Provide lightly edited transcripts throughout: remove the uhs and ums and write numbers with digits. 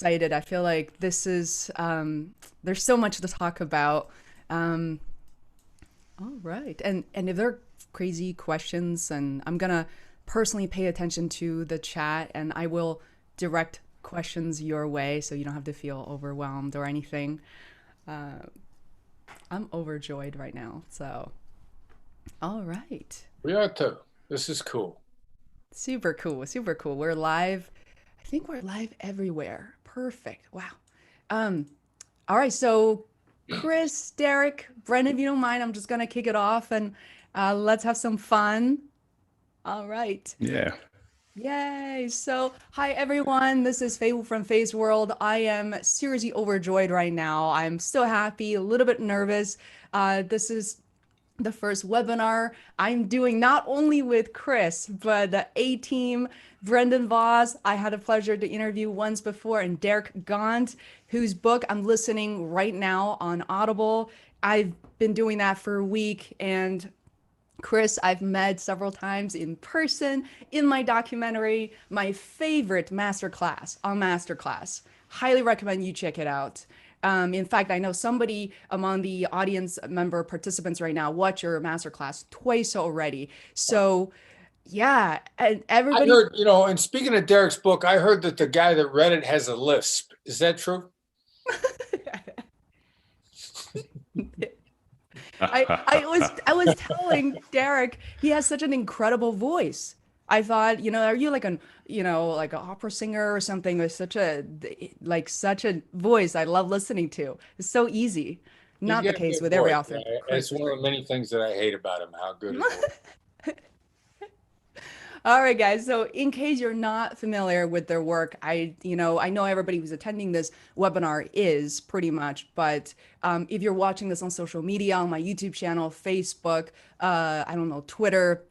excited. I feel like this is there's so much to talk about. Um, all right, and if there are crazy questions, and I'm gonna personally pay attention to the chat, and I will direct questions your way, so you don't have to feel overwhelmed or anything. Uh, I'm overjoyed right now. So, all right, We are too. This is cool. super cool, super cool. We're live. I think we're live everywhere. Perfect. Wow. Um, all right, so Chris, Derek, Brendan, if you don't mind, I'm just gonna kick it off and let's have some fun. All right. Yeah. Yay. So, hi everyone. This is Faye from Feisworld. I am seriously overjoyed right now. I'm so happy, a little bit nervous. This is the first webinar I'm doing not only with Chris, but the A team, Brendan Voss, I had a pleasure to interview once before, and Derek Gaunt, whose book I'm listening right now on Audible. I've been doing that for a week, and Chris, I've met several times in person in my documentary, my favorite masterclass on Masterclass. Highly recommend you check it out. In fact, I know somebody among the audience member participants right now watch your masterclass twice already. So, yeah, and I everybody. heard, and speaking of Derek's book, I heard that the guy that read it has a lisp. Is that true? I was telling Derek he has such an incredible voice. I thought, are you like like an opera singer or something with such a voice I love listening to. It's so easy. He's Not the got a case good with every voice. author. It's Chris is one of great. the many things that I hate about him, how good his voice. All right, guys. So, in case you're not familiar with their work, I know everybody who's attending this webinar is pretty much, but if you're watching this on social media, on my YouTube channel, Facebook, I don't know, Twitter,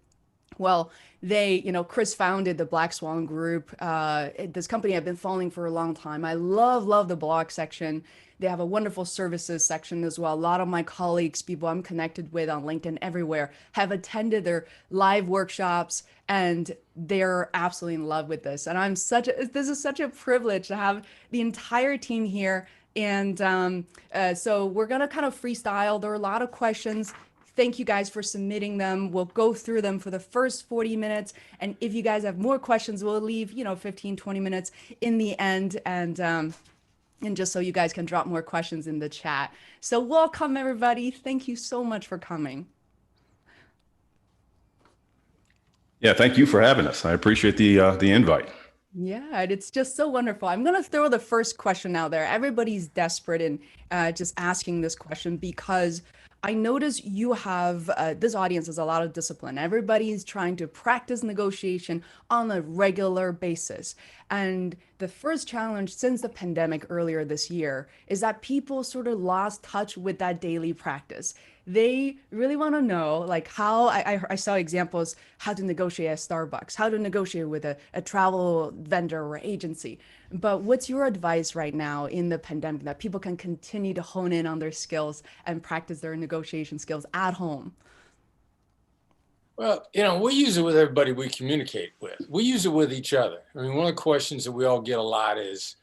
well, Chris founded the Black Swan Group. This company I've been following for a long time. I love the blog section. They have a wonderful services section as well. A lot of my colleagues, people I'm connected with on LinkedIn everywhere, have attended their live workshops, and they're absolutely in love with this. And this is such a privilege to have the entire team here. And so we're gonna kind of freestyle. There are a lot of questions. Thank you guys for submitting them. We'll go through them for the first 40 minutes. And if you guys have more questions, we'll leave, 15, 20 minutes in the end. And just so you guys can drop more questions in the chat. So welcome, everybody. Thank you so much for coming. Yeah. Thank you for having us. I appreciate the invite. Yeah, and it's just so wonderful. I'm going to throw the first question out there. Everybody's desperate in just asking this question because I notice you have this audience has a lot of discipline. Everybody's trying to practice negotiation on a regular basis. And the first challenge since the pandemic earlier this year is that people sort of lost touch with that daily practice. They really want to know, like, how I saw examples how to negotiate at Starbucks, how to negotiate with a travel vendor or agency. But what's your advice right now in the pandemic that people can continue to hone in on their skills and practice their negotiation skills at home? Well, we use it with everybody we communicate with. We use it with each other. I mean, one of the questions that we all get a lot is,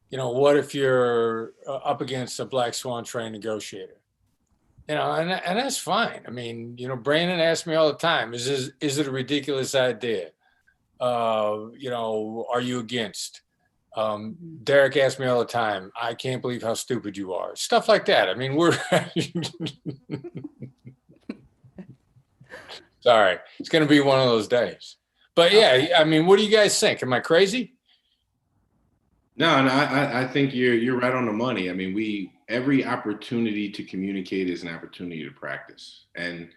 what if you're up against a black swan trained negotiator? And that's fine. I mean, Brandon asks me all the time, is it a ridiculous idea? Are you against? Derek asks me all the time, I can't believe how stupid you are. Stuff like that. I mean, we're sorry. It's going to be one of those days. But yeah, I mean, what do you guys think? Am I crazy? No, and I think you're right on the money. I mean, every opportunity to communicate is an opportunity to practice. And,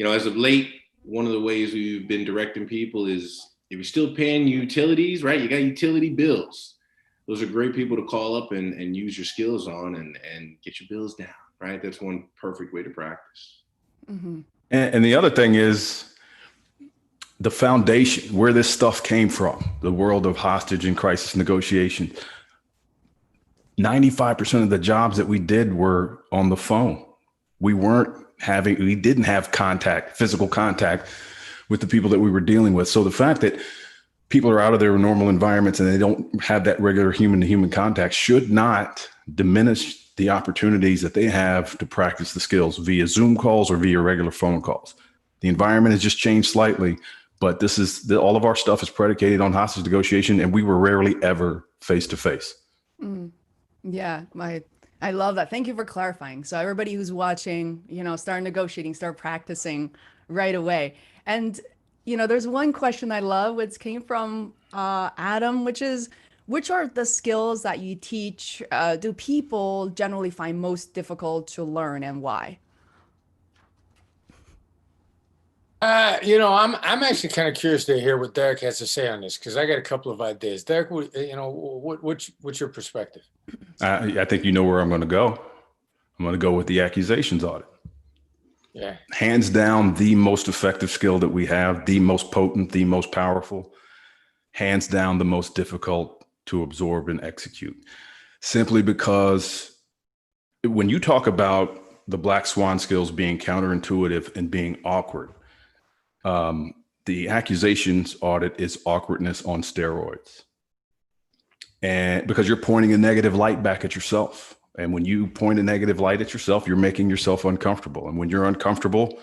as of late, one of the ways we've been directing people is if you're still paying utilities, right? You got utility bills. Those are great people to call up and use your skills on and get your bills down, right? That's one perfect way to practice. Mm-hmm. And the other thing is the foundation, where this stuff came from, the world of hostage and crisis negotiation. 95% of the jobs that we did were on the phone. We didn't have physical contact with the people that we were dealing with. So the fact that people are out of their normal environments and they don't have that regular human to human contact should not diminish the opportunities that they have to practice the skills via Zoom calls or via regular phone calls. The environment has just changed slightly, but all of our stuff is predicated on hostage negotiation, and we were rarely ever face to face. Yeah, I love that. Thank you for clarifying. So everybody who's watching, start negotiating, start practicing right away. And, there's one question I love, which came from Adam, which is, which are the skills that you teach, do people generally find most difficult to learn, and why? I'm actually kind of curious to hear what Derek has to say on this, because I got a couple of ideas. Derek, what's your perspective? I think you know where I'm going to go. I'm going to go with the accusations audit. Yeah. Hands down, the most effective skill that we have, the most potent, the most powerful, hands down, the most difficult to absorb and execute. Simply because when you talk about the Black Swan skills being counterintuitive and being awkward, the accusations audit is awkwardness on steroids. And because you're pointing a negative light back at yourself. And when you point a negative light at yourself, you're making yourself uncomfortable. And when you're uncomfortable,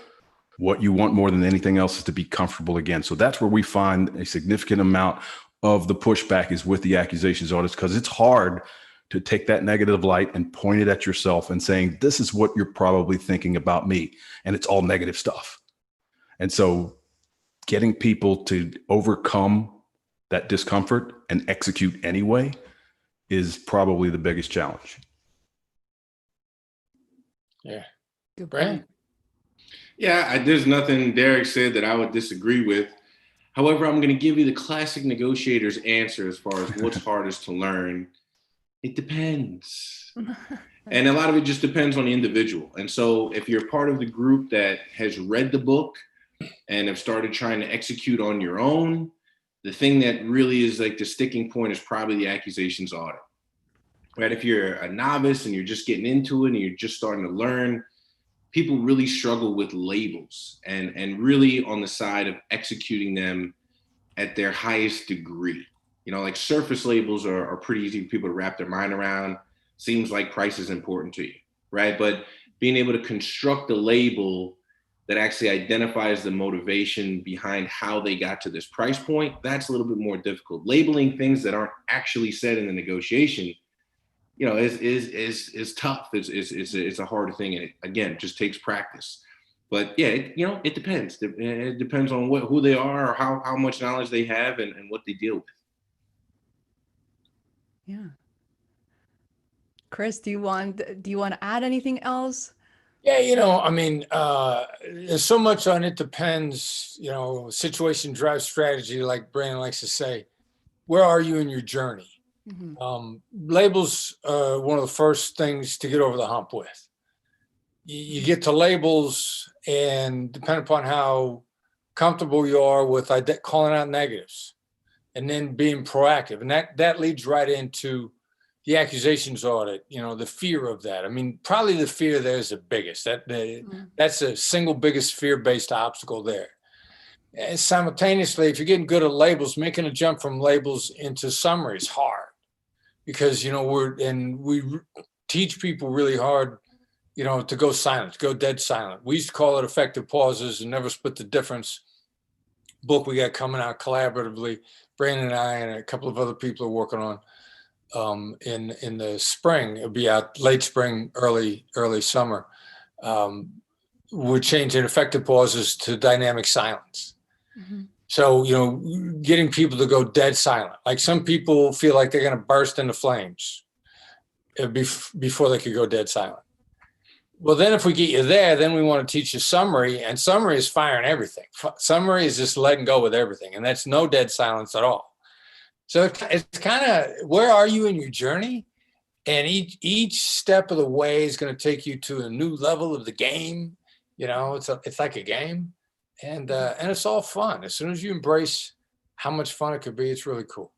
what you want more than anything else is to be comfortable again. So that's where we find a significant amount of the pushback is with the accusations audits, because it's hard to take that negative light and point it at yourself and saying, this is what you're probably thinking about me. And it's all negative stuff. And so getting people to overcome that discomfort and execute anyway is probably the biggest challenge. Yeah. Good Brandon? point. Yeah, there's nothing Derek said that I would disagree with. However, I'm going to give you the classic negotiator's answer as far as what's hardest to learn. It depends. And a lot of it just depends on the individual. And so if you're part of the group that has read the book and have started trying to execute on your own, the thing that really is like the sticking point is probably the accusations audit. Right? If you're a novice and you're just getting into it and you're just starting to learn, people really struggle with labels and really on the side of executing them at their highest degree. Like surface labels are pretty easy for people to wrap their mind around. Seems like price is important to you, right? But being able to construct a label that actually identifies the motivation behind how they got to this price point, that's a little bit more difficult. Labeling things that aren't actually said in the negotiation, is tough. It's a harder thing. And it, again, just takes practice. But yeah, it depends. It depends on who they are or how much knowledge they have and what they deal with. Yeah. Chris, do you want to add anything else? Yeah, there's so much on it depends, situation drives strategy, like Brandon likes to say. Where are you in your journey? Mm-hmm. Labels are one of the first things to get over the hump with. You get to labels, and depending upon how comfortable you are with calling out negatives and then being proactive. And that leads right into the accusations audit, the fear of that. I mean, probably the fear there is the biggest. That's the single biggest fear-based obstacle there. And simultaneously, if you're getting good at labels, making a jump from labels into summary is hard, because we teach people really hard, to go silent, to go dead silent. We used to call it effective pauses and never split the difference. Book we got coming out collaboratively, Brandon and I and a couple of other people are working on. In the spring, it'll be out late spring, early summer. We're changing effective pauses to dynamic silence. Mm-hmm. So, getting people to go dead silent. Like some people feel like they're going to burst into flames before they could go dead silent. Well, then if we get you there, then we want to teach you summary, and summary is firing everything. Summary is just letting go with everything, and that's no dead silence at all. So it's kind of, where are you in your journey? And each step of the way is going to take you to a new level of the game. It's like a game, and it's all fun. As soon as you embrace how much fun it could be, it's really cool.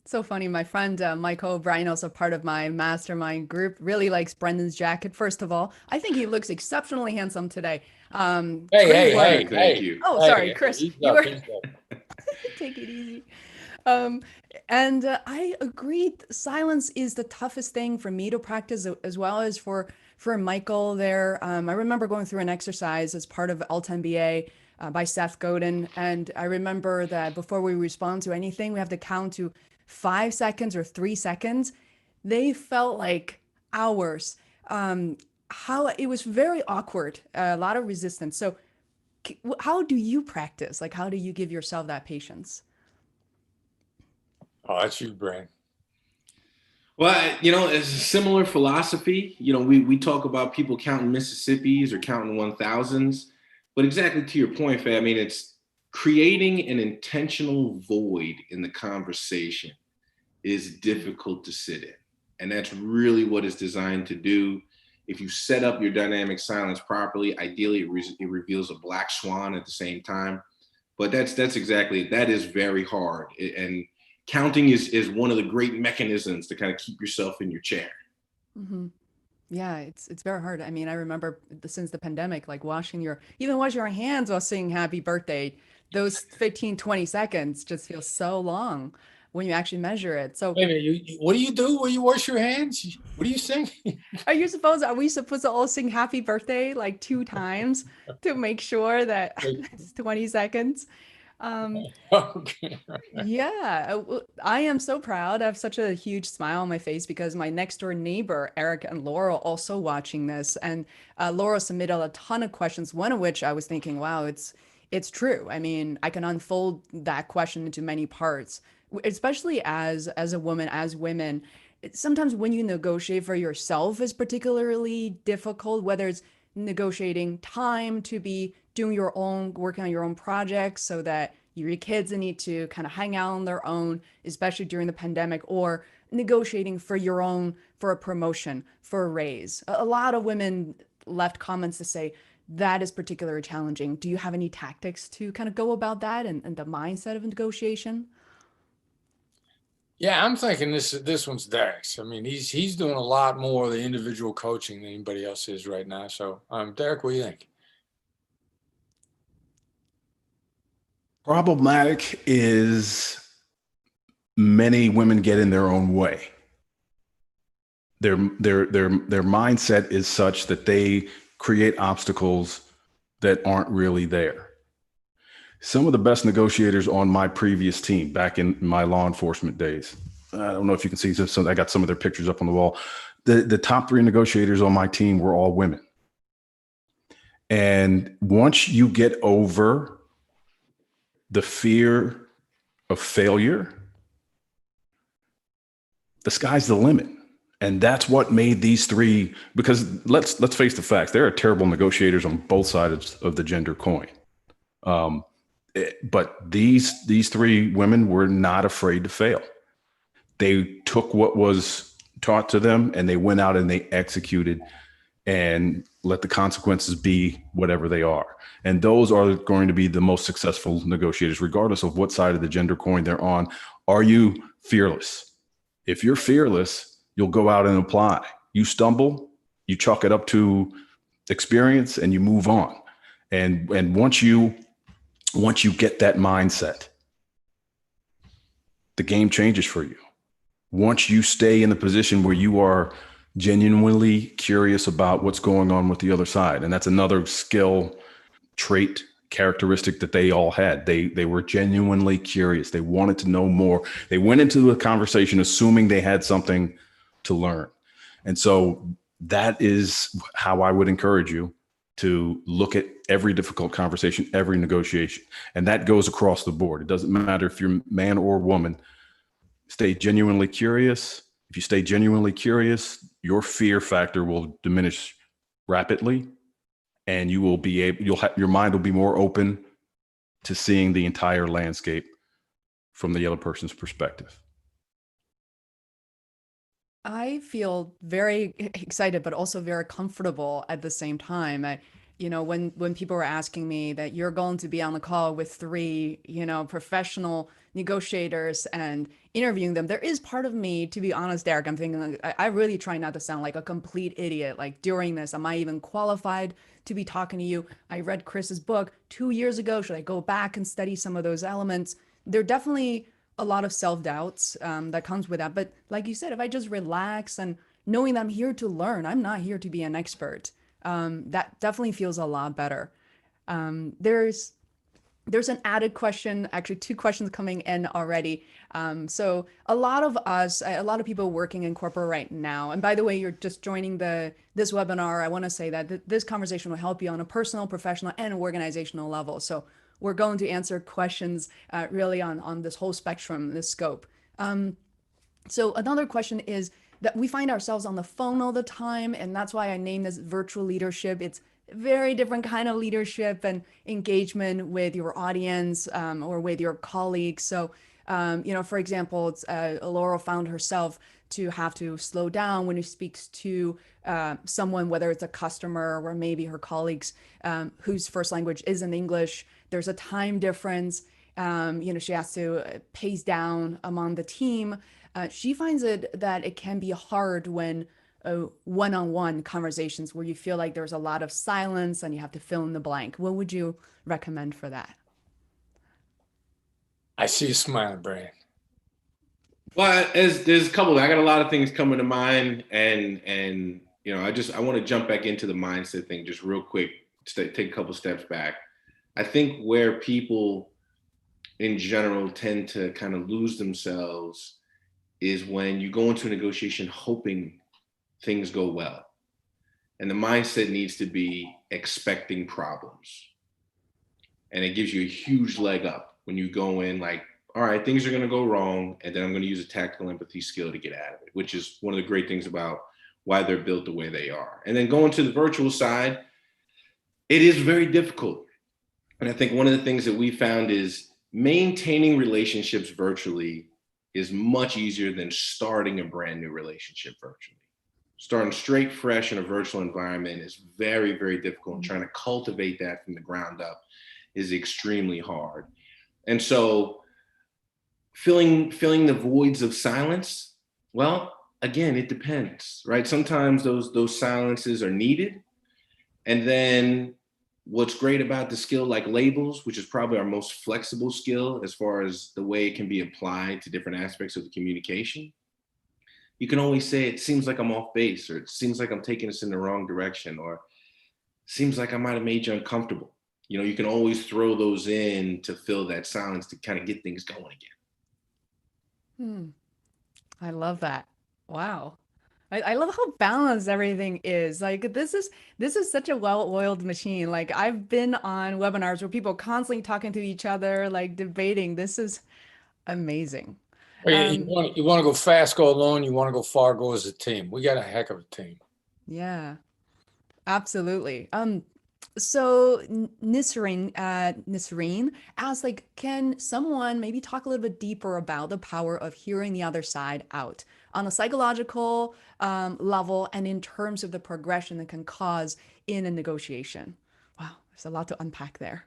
So funny. My friend Michael O'Brien, also part of my mastermind group, really likes Brendan's jacket. First of all, I think he looks exceptionally handsome today. Hey, thank you. Oh, sorry, Chris. Take it easy. Um, and I agreed. Silence is the toughest thing for me to practice, as well as for Michael there. I remember going through an exercise as part of Alt MBA by Seth Godin, and I remember that before we respond to anything, we have to count to 5 seconds or 3 seconds. They felt like hours. How it was very awkward, a lot of resistance. So, how do you practice? Like, how do you give yourself that patience? Oh, that's you, Brain. Well, it's a similar philosophy. We talk about people counting Mississippis or counting 1000s, but exactly to your point, Faye, I mean, it's creating an intentional void in the conversation is difficult to sit in. And that's really what it's designed to do. If you set up your dynamic silence properly, ideally it reveals a black swan at the same time. But that's exactly it. That is very hard. And counting is one of the great mechanisms to kind of keep yourself in your chair. Mm-hmm. Yeah, it's very hard. I mean, I remember since the pandemic, like washing your hands while saying happy birthday, those 15, 20 seconds just feel so long when you actually measure it. So Wait a minute, what do you do when you wash your hands? What do you sing? are we supposed to all sing happy birthday like 2 times to make sure that it's 20 seconds? Okay. Yeah, I am so proud. I have such a huge smile on my face because my next door neighbor, Eric and Laurel, also watching this. And Laurel submitted a ton of questions, one of which I was thinking, wow, it's true. I mean, I can unfold that question into many parts, especially as a woman, as women. Sometimes when you negotiate for yourself is particularly difficult, whether it's negotiating time to be doing your own, working on your own projects so that your kids need to kind of hang out on their own, especially during the pandemic, or negotiating for for a promotion, for a raise. A lot of women left comments to say that is particularly challenging. Do you have any tactics to kind of go about that and the mindset of negotiation? Yeah, I'm thinking this one's Derek's. I mean, he's doing a lot more of the individual coaching than anybody else is right now. So, Derek, what do you think? Problematic is many women get in their own way. Their mindset is such that they create obstacles that aren't really there. Some of the best negotiators on my previous team back in my law enforcement days, I don't know if you can see this, I got some of their pictures up on the wall. The top 3 negotiators on my team were all women. And once you get over the fear of failure, the sky's the limit. And that's what made these 3, because let's face the facts, there are terrible negotiators on both sides of the gender coin. But these 3 women were not afraid to fail. They took what was taught to them and they went out and they executed and let the consequences be whatever they are. And those are going to be the most successful negotiators, regardless of what side of the gender coin they're on. Are you fearless? If you're fearless, you'll go out and apply. You stumble, you chalk it up to experience and you move on. And once you get that mindset, the game changes for you. Once you stay in the position where you are genuinely curious about what's going on with the other side. And that's another skill, trait, characteristic that they all had. They were genuinely curious. They wanted to know more. They went into a conversation assuming they had something to learn. And so that is how I would encourage you to look at every difficult conversation, every negotiation. And that goes across the board. It doesn't matter if you're man or woman. Stay genuinely curious. If you stay genuinely curious, your fear factor will diminish rapidly, and you will be able, your mind will be more open to seeing the entire landscape from the other person's perspective. I feel very excited, but also very comfortable at the same time. When people were asking me that you're going to be on the call with 3, professional negotiators and interviewing them, there is part of me, to be honest, Derek, I'm thinking, like, I really try not to sound like a complete idiot. Like during this, am I even qualified to be talking to you? I read Chris's book 2 years ago. Should I go back and study some of those elements? there are definitely a lot of self-doubts that comes with that. But like you said, if I just relax and knowing that I'm here to learn, I'm not here to be an expert, that definitely feels a lot better. There's an added question, actually two questions coming in already. So a lot of us, a lot of people working in corporate right now, and by the way, you're just joining this webinar, I want to say that this conversation will help you on a personal, professional, and organizational level. So we're going to answer questions really on this whole spectrum, this scope. So another question is that we find ourselves on the phone all the time, and that's why I named this virtual leadership. It's very different kind of leadership and engagement with your audience or with your colleagues. So, for example, Laurel found herself to have to slow down when she speaks to someone, whether it's a customer or maybe her colleagues whose first language isn't English. There's a time difference. She has to pace down among the team. She finds that it can be hard when one-on-one conversations where you feel like there's a lot of silence and you have to fill in the blank. What would you recommend for that? I see you smiling, Brian. Well, there's a couple. I got a lot of things coming to mind, and I want to jump back into the mindset thing just real quick. Take a couple steps back. I think where people in general tend to kind of lose themselves is when you go into a negotiation hoping things go well. And the mindset needs to be expecting problems. And it gives you a huge leg up when you go in like, all right, things are going to go wrong. And then I'm going to use a tactical empathy skill to get out of it, which is one of the great things about why they're built the way they are. And then going to the virtual side, it is very difficult. And I think one of the things that we found is maintaining relationships virtually is much easier than starting a brand new relationship virtually. Starting straight fresh in a virtual environment is very, very difficult. And trying to cultivate that from the ground up is extremely hard. And so filling the voids of silence, well, again, it depends, right? Sometimes those silences are needed. And then what's great about the skill like labels, which is probably our most flexible skill as far as the way it can be applied to different aspects of the communication, you can always say, it seems like I'm off base, or it seems like I'm taking us in the wrong direction, or seems like I might have made you uncomfortable. You can always throw those in to fill that silence to kind of get things going again. I love that. Wow. I love how balanced everything is. Like this is such a well-oiled machine. Like I've been on webinars where people constantly talking to each other, like debating. This is amazing. You want to go fast, go alone. You want to go far, go as a team. We got a heck of a team. Yeah, absolutely. So Nisreen asks, like, can someone maybe talk a little bit deeper about the power of hearing the other side out on a psychological level and in terms of the progression that can cause in a negotiation? Wow, there's a lot to unpack there.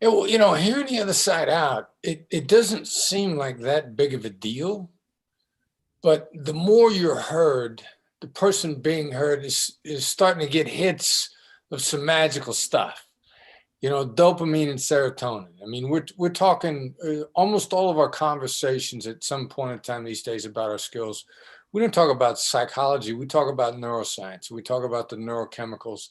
Yeah, well, hearing the other side out, it doesn't seem like that big of a deal. But the more you're heard, the person being heard is starting to get hits of some magical stuff, dopamine and serotonin. I mean, we're talking almost all of our conversations at some point in time these days about our skills. We don't talk about psychology. We talk about neuroscience. We talk about the neurochemicals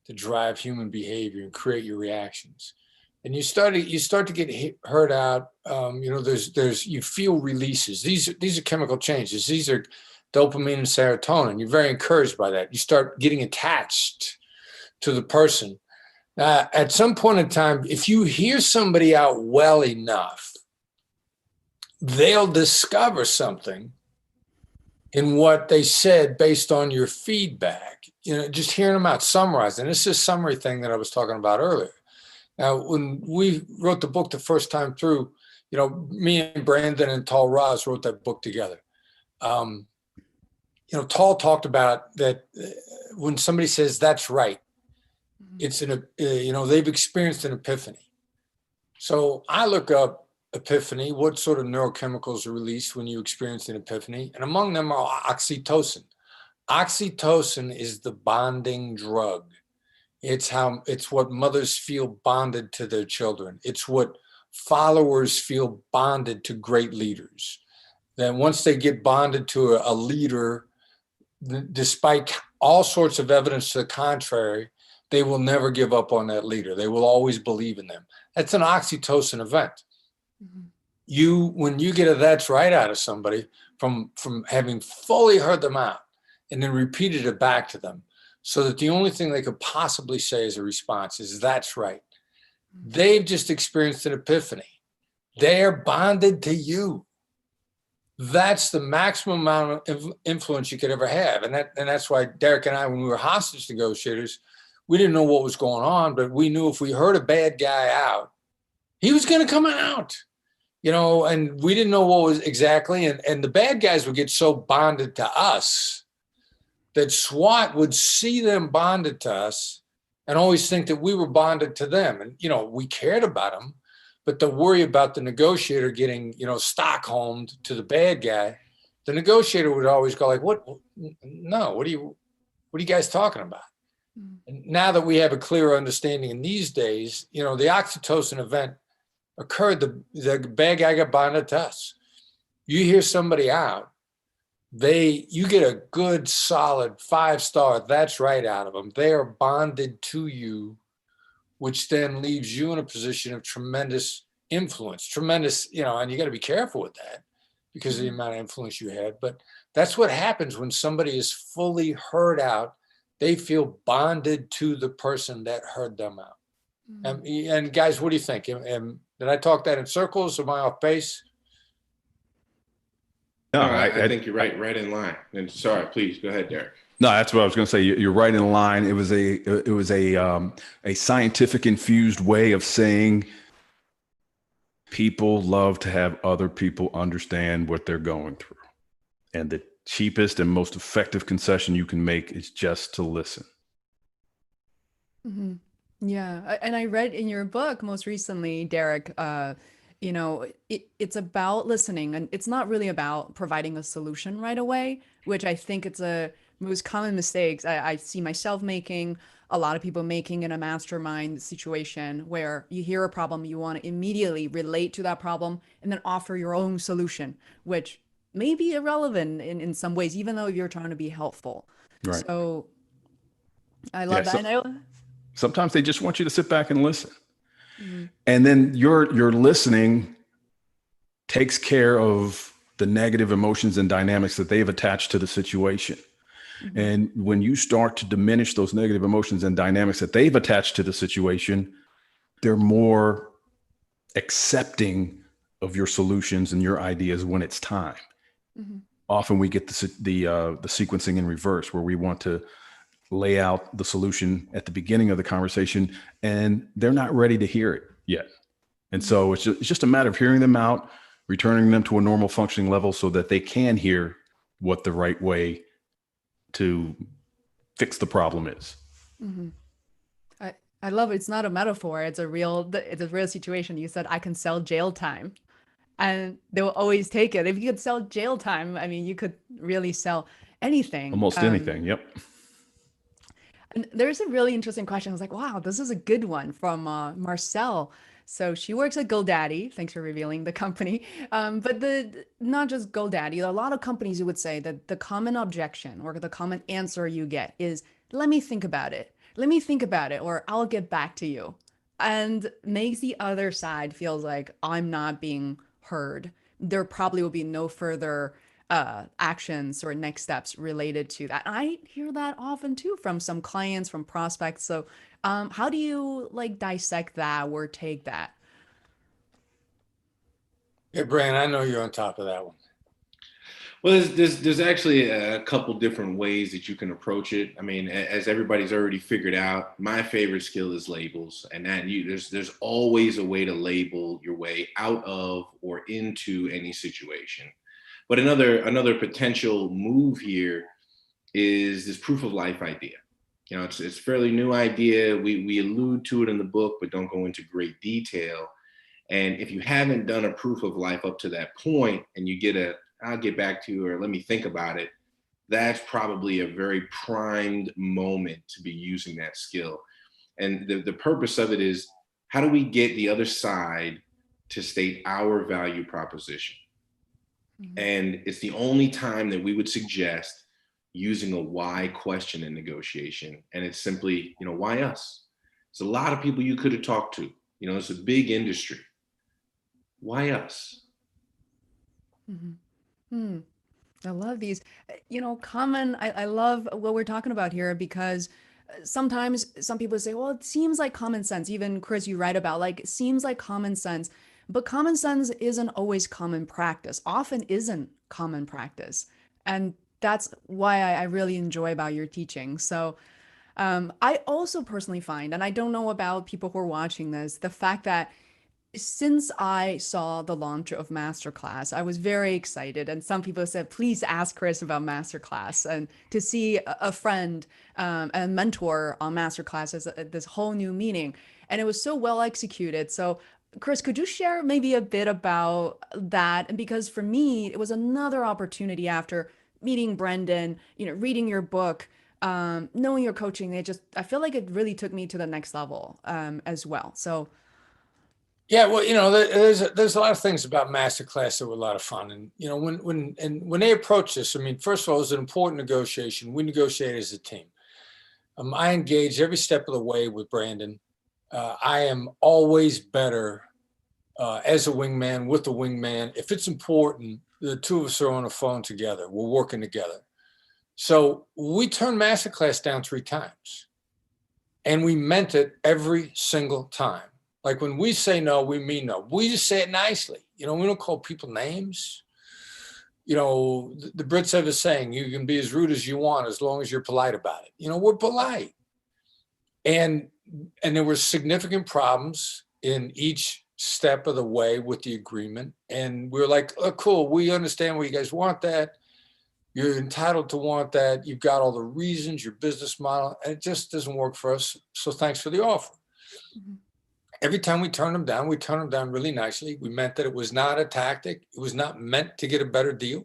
that drive human behavior and create your reactions. And you start to get heard out. You feel releases. These are chemical changes. These are dopamine and serotonin. You're very encouraged by that. You start getting attached to the person. At some point in time, if you hear somebody out well enough, they'll discover something in what they said based on your feedback. Just hearing them out, summarizing. This is a summary thing that I was talking about earlier. Now, when we wrote the book the first time through, me and Brandon and Tal Raz wrote that book together. Tal talked about that when somebody says that's right, it's they've experienced an epiphany. So I look up epiphany, what sort of neurochemicals are released when you experience an epiphany, and among them are oxytocin. Oxytocin is the bonding drug. It's what mothers feel bonded to their children. It's what followers feel bonded to great leaders. Then once they get bonded to a leader, despite all sorts of evidence to the contrary, they will never give up on that leader. They will always believe in them. That's an oxytocin event. Mm-hmm. When you get a that's right out of somebody from having fully heard them out and then repeated it back to them, so that the only thing they could possibly say as a response is that's right. Mm-hmm. They've just experienced an epiphany. They're bonded to you. That's the maximum amount of influence you could ever have. And that's why Derek and I, when we were hostage negotiators, we didn't know what was going on, but we knew if we heard a bad guy out, he was going to come out, and we didn't know what was exactly. And the bad guys would get so bonded to us that SWAT would see them bonded to us and always think that we were bonded to them. And, we cared about them. But the worry about the negotiator getting, Stockholmed to the bad guy, the negotiator would always go like, what? No, what are you guys talking about? Mm-hmm. And now that we have a clearer understanding in these days, the oxytocin event occurred, the bad guy got bonded to us. You hear somebody out, you get a good, solid 5-star, that's right out of them. They are bonded to you, which then leaves you in a position of tremendous influence, and you got to be careful with that because of the amount of influence you had. But that's what happens when somebody is fully heard out. They feel bonded to the person that heard them out. Mm-hmm. And guys, what do you think? Did I talk that in circles? Am I off base? No, I think you're right in line. And sorry, please go ahead, Derek. No, that's what I was going to say. You're right in line. It was a scientific infused way of saying people love to have other people understand what they're going through. And the cheapest and most effective concession you can make is just to listen. Mm-hmm. Yeah. And I read in your book most recently, Derek, it's about listening, and it's not really about providing a solution right away, which I think it's a most common mistakes I see myself making, a lot of people making in a mastermind situation where you hear a problem, you want to immediately relate to that problem and then offer your own solution, which may be irrelevant in some ways, even though you're trying to be helpful. Right. So I love that. Sometimes they just want you to sit back and listen. Mm-hmm. And then your listening takes care of the negative emotions and dynamics that they've attached to the situation. Mm-hmm. And when you start to diminish those negative emotions and dynamics that they've attached to the situation, they're more accepting of your solutions and your ideas when it's time. Mm-hmm. Often we get the sequencing in reverse, where we want to lay out the solution at the beginning of the conversation and they're not ready to hear it yet. And so it's just a matter of hearing them out, returning them to a normal functioning level so that they can hear what the right way to fix the problem is. Mm-hmm. I love it. It's not a metaphor. It's a real situation. You said, I can sell jail time, and they will always take it. If you could sell jail time, I mean, you could really sell anything. Almost anything. Yep. And there's a really interesting question. I was like, wow, this is a good one from Marcel. So she works at GoDaddy. Thanks for revealing the company. But not just GoDaddy, a lot of companies you would say that the common objection or the common answer you get is, let me think about it. Let me think about it, or I'll get back to you. And makes the other side feels like I'm not being heard. There probably will be no further actions or next steps related to that. I hear that often too from some clients, from prospects. So how do you dissect that or take that? Yeah, Brian, I know you're on top of that one. Well, there's actually a couple different ways that you can approach it. I mean, as everybody's already figured out, my favorite skill is labels, and there's always a way to label your way out of or into any situation. But another potential move here is this proof of life idea. It's a fairly new idea. We allude to it in the book, but don't go into great detail. And if you haven't done a proof of life up to that point, and you get I'll get back to you, or let me think about it, that's probably a very primed moment to be using that skill. And the purpose of it is, how do we get the other side to state our value proposition. Mhm. And it's the only time that we would suggest using a why question in negotiation. And it's simply, why us? There's a lot of people you could have talked to. It's a big industry. Why us? Mhm. Hmm. I love these. Common, I love what we're talking about here because sometimes some people say, well, it seems like common sense. Even Chris, you write about like, it seems like common sense, but common sense isn't always common practice, often isn't common practice. And that's why I really enjoy about your teaching. So I also personally find, and I don't know about people who are watching this, the fact that since I saw the launch of Masterclass, I was very excited. And some people said, please ask Chris about Masterclass. And to see a friend and mentor on Masterclass has this whole new meaning. And it was so well executed. So, Chris, could you share maybe a bit about that? And because for me, it was another opportunity after meeting Brendan, reading your book, knowing your coaching. I feel like it really took me to the next level as well. So, Yeah, well, there's a lot of things about Masterclass that were a lot of fun, and when they approached this, I mean, first of all, it was an important negotiation. We negotiated as a team. I engaged every step of the way with Brandon. I am always better as a wingman with the wingman. If it's important, the two of us are on the phone together. We're working together. So we turned Masterclass down 3 times, and we meant it every single time. Like when we say no, we mean no. We just say it nicely. We don't call people names. The Brits have a saying, you can be as rude as you want as long as you're polite about it. We're polite. And there were significant problems in each step of the way with the agreement. And we're like, oh, cool. We understand why you guys want that. You're entitled to want that. You've got all the reasons, your business model, and it just doesn't work for us. So thanks for the offer. Mhm. Every time we turned them down really nicely. We meant that it was not a tactic. It was not meant to get a better deal.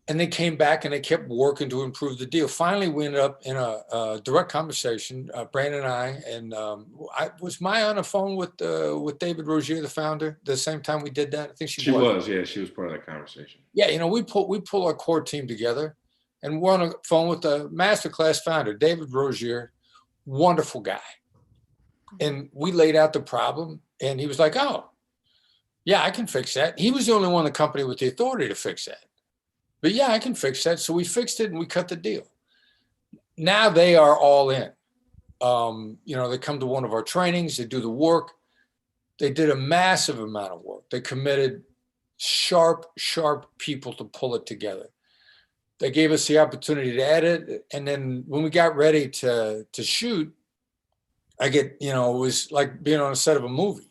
And they came back and they kept working to improve the deal. Finally, we ended up in a direct conversation, Brandon and I, and I was Maya on the phone with David Rogier, the founder, the same time we did that. I think she was. Yeah, she was part of that conversation. Yeah, we pull our core team together, and we're on the phone with the Masterclass founder, David Rogier, wonderful guy. And we laid out the problem, and he was like, oh, yeah, I can fix that. He was the only one in the company with the authority to fix that. But yeah, I can fix that. So we fixed it and we cut the deal. Now they are all in. They come to one of our trainings, they do the work. They did a massive amount of work. They committed sharp people to pull it together. They gave us the opportunity to edit. And then when we got ready to shoot, it was like being on a set of a movie.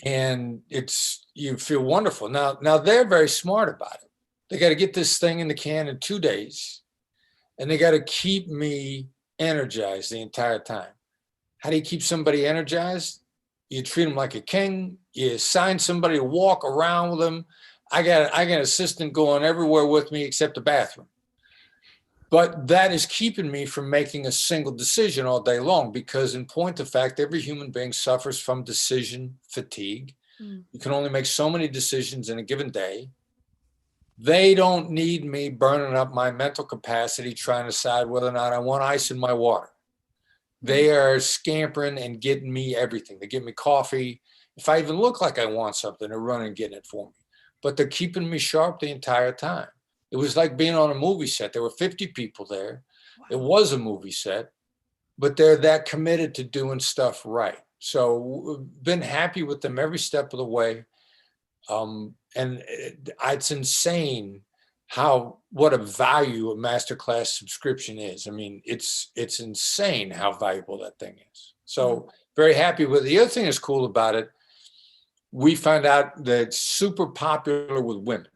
And you feel wonderful. Now they're very smart about it. They got to get this thing in the can in 2 days, and they got to keep me energized the entire time. How do you keep somebody energized? You treat them like a king. You assign somebody to walk around with them. I got an assistant going everywhere with me except the bathroom. But that is keeping me from making a single decision all day long, because in point of fact, every human being suffers from decision fatigue. You can only make so many decisions in a given day. They don't need me burning up my mental capacity trying to decide whether or not I want ice in my water. They are scampering and getting me everything. They give me coffee. If I even look like I want something, they're running and getting it for me. But they're keeping me sharp the entire time. It was like being on a movie set. There were 50 people there. Wow. It was a movie set, but they're that committed to doing stuff right. So we've been happy with them every step of the way. And it's insane what a value a Masterclass subscription is. I mean, it's insane how valuable that thing is. So very happy with it. The other thing that's cool about it, we found out that it's super popular with women.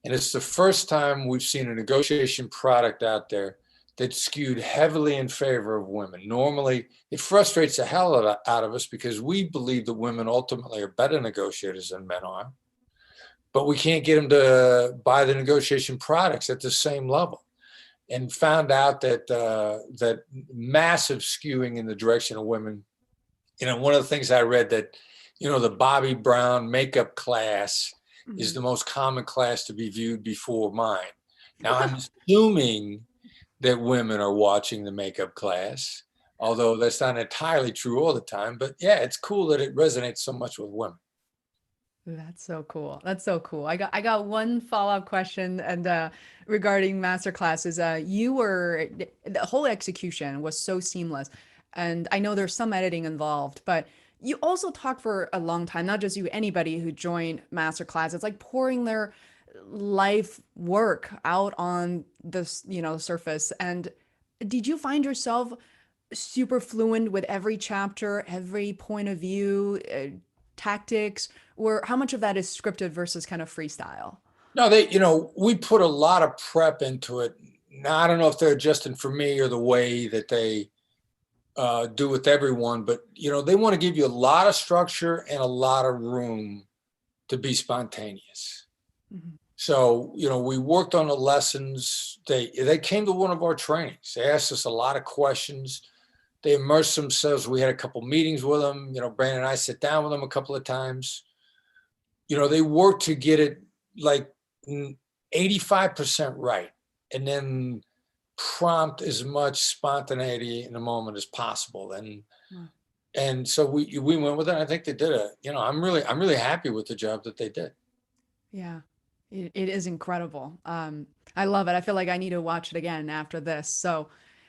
And it's the first time we've seen a negotiation product out there that's skewed heavily in favor of women. Normally, it frustrates the hell out of us because we believe that women ultimately are better negotiators than men are. But we can't get them to buy the negotiation products at the same level. And found out that massive skewing in the direction of women. One of the things I read that, the Bobby Brown makeup class is Mhm. the most common class to be viewed before mine. Now, I'm assuming that women are watching the makeup class, although that's not entirely true all the time. But yeah, it's cool that it resonates so much with women. That's so cool. That's so cool. I got one follow-up question and regarding master classes. The whole execution was so seamless. And I know there's some editing involved, but you also talk for a long time, not just you, anybody who joined master class. It's like pouring their life work out on this, surface. And did you find yourself super fluent with every chapter, every point of view, tactics, or how much of that is scripted versus kind of freestyle? No, we put a lot of prep into it. Now, I don't know if they're adjusting for me or the way that they do with everyone, but they want to give you a lot of structure and a lot of room to be spontaneous. Mhm. So, we worked on the lessons. They came to one of our trainings. They asked us a lot of questions. They immersed themselves. We had a couple meetings with them. Brandon and I sit down with them a couple of times. They worked to get it like 85% right, and then prompt as much spontaneity in the moment as possible. And so we went with it. I think they did I'm really happy with the job that they did. Yeah, it is incredible. I love it. I feel like I need to watch it again after this. So,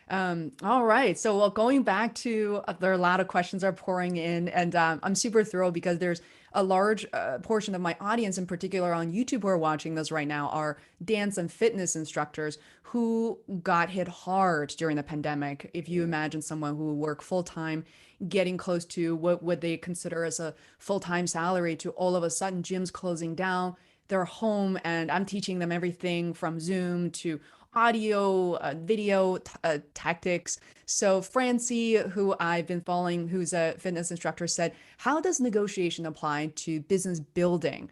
all right. So, well, going back to there are a lot of questions are pouring in, and I'm super thrilled because there's a large portion of my audience, in particular on YouTube, who are watching this right now, are dance and fitness instructors who got hit hard during the pandemic. If you imagine someone who work full time, getting close to what would they consider as a full-time salary, to all of a sudden gyms closing down, they're home, and I'm teaching them everything from Zoom to audio, video tactics. So Francie, who I've been following, who's a fitness instructor, said, how does negotiation apply to business building?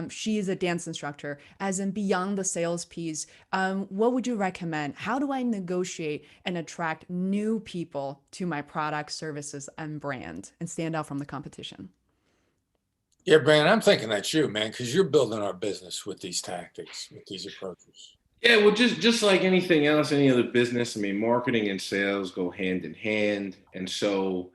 She is a dance instructor, as in beyond the sales piece. What would you recommend? How do I negotiate and attract new people to my product, services, and brand and stand out from the competition? Yeah, Brandon, I'm thinking that's you, man, because you're building our business with these tactics, with these approaches. Yeah, well, just like anything else, any other business, I mean, marketing and sales go hand in hand. And so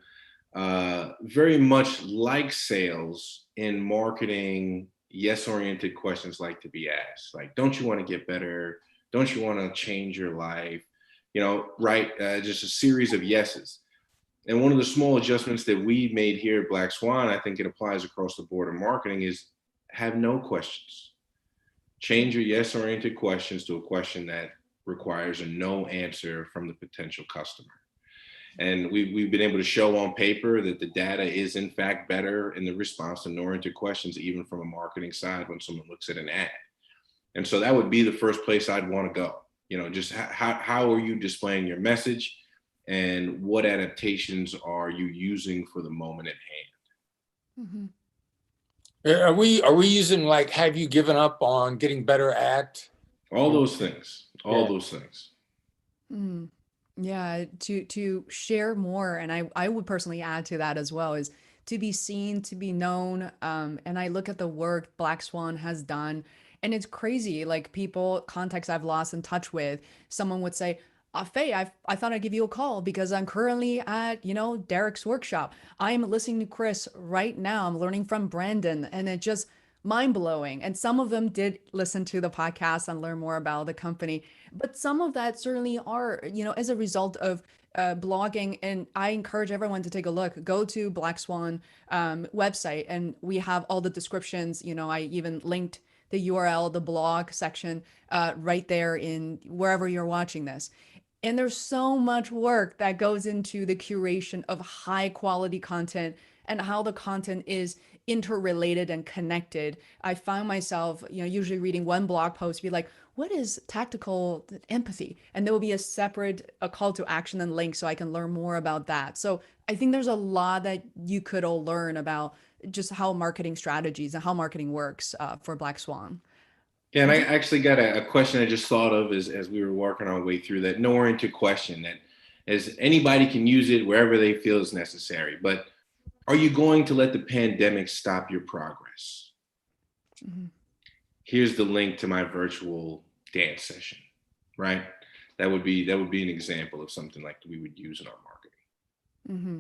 very much like sales, in marketing, yes-oriented questions like to be asked. Like, don't you want to get better? Don't you want to change your life? Right? Just a series of yeses. And one of the small adjustments that we made here at Black Swan, I think it applies across the board in marketing, is have no questions. Change your yes-oriented questions to a question that requires a no answer from the potential customer. And we've been able to show on paper that the data is in fact better in the response to no-oriented questions, even from a marketing side when someone looks at an ad. And so that would be the first place I'd want to go. Just how are you displaying your message, and what adaptations are you using for the moment at hand? Mm-hmm. Are we using like, have you given up on getting better at? All those things. Those things. Mm. Yeah, to share more, and I would personally add to that as well, is to be seen, to be known. And I look at the work Black Swan has done, and it's crazy. Like contacts I've lost in touch with, someone would say, Faye, I thought I'd give you a call because I'm currently at, Derek's workshop. I am listening to Chris right now. I'm learning from Brandon, and it just mind blowing. And some of them did listen to the podcast and learn more about the company, but some of that certainly are, as a result of blogging. And I encourage everyone to take a look. Go to Black Swan website, and we have all the descriptions. I even linked the URL, the blog section right there in wherever you're watching this. And there's so much work that goes into the curation of high quality content and how the content is interrelated and connected. I found myself, usually reading one blog post, be like, what is tactical empathy? And there will be a call to action and link so I can learn more about that. So I think there's a lot that you could all learn about just how marketing strategies and how marketing works for Black Swan. Yeah, and I actually got a question I just thought of as we were working our way through that no-oriented question, that as anybody can use it wherever they feel is necessary. But Are you going to let the pandemic stop your progress? Mm-hmm. Here's the link to my virtual dance session, right? That would be an example of something like we would use in our marketing. Mm-hmm.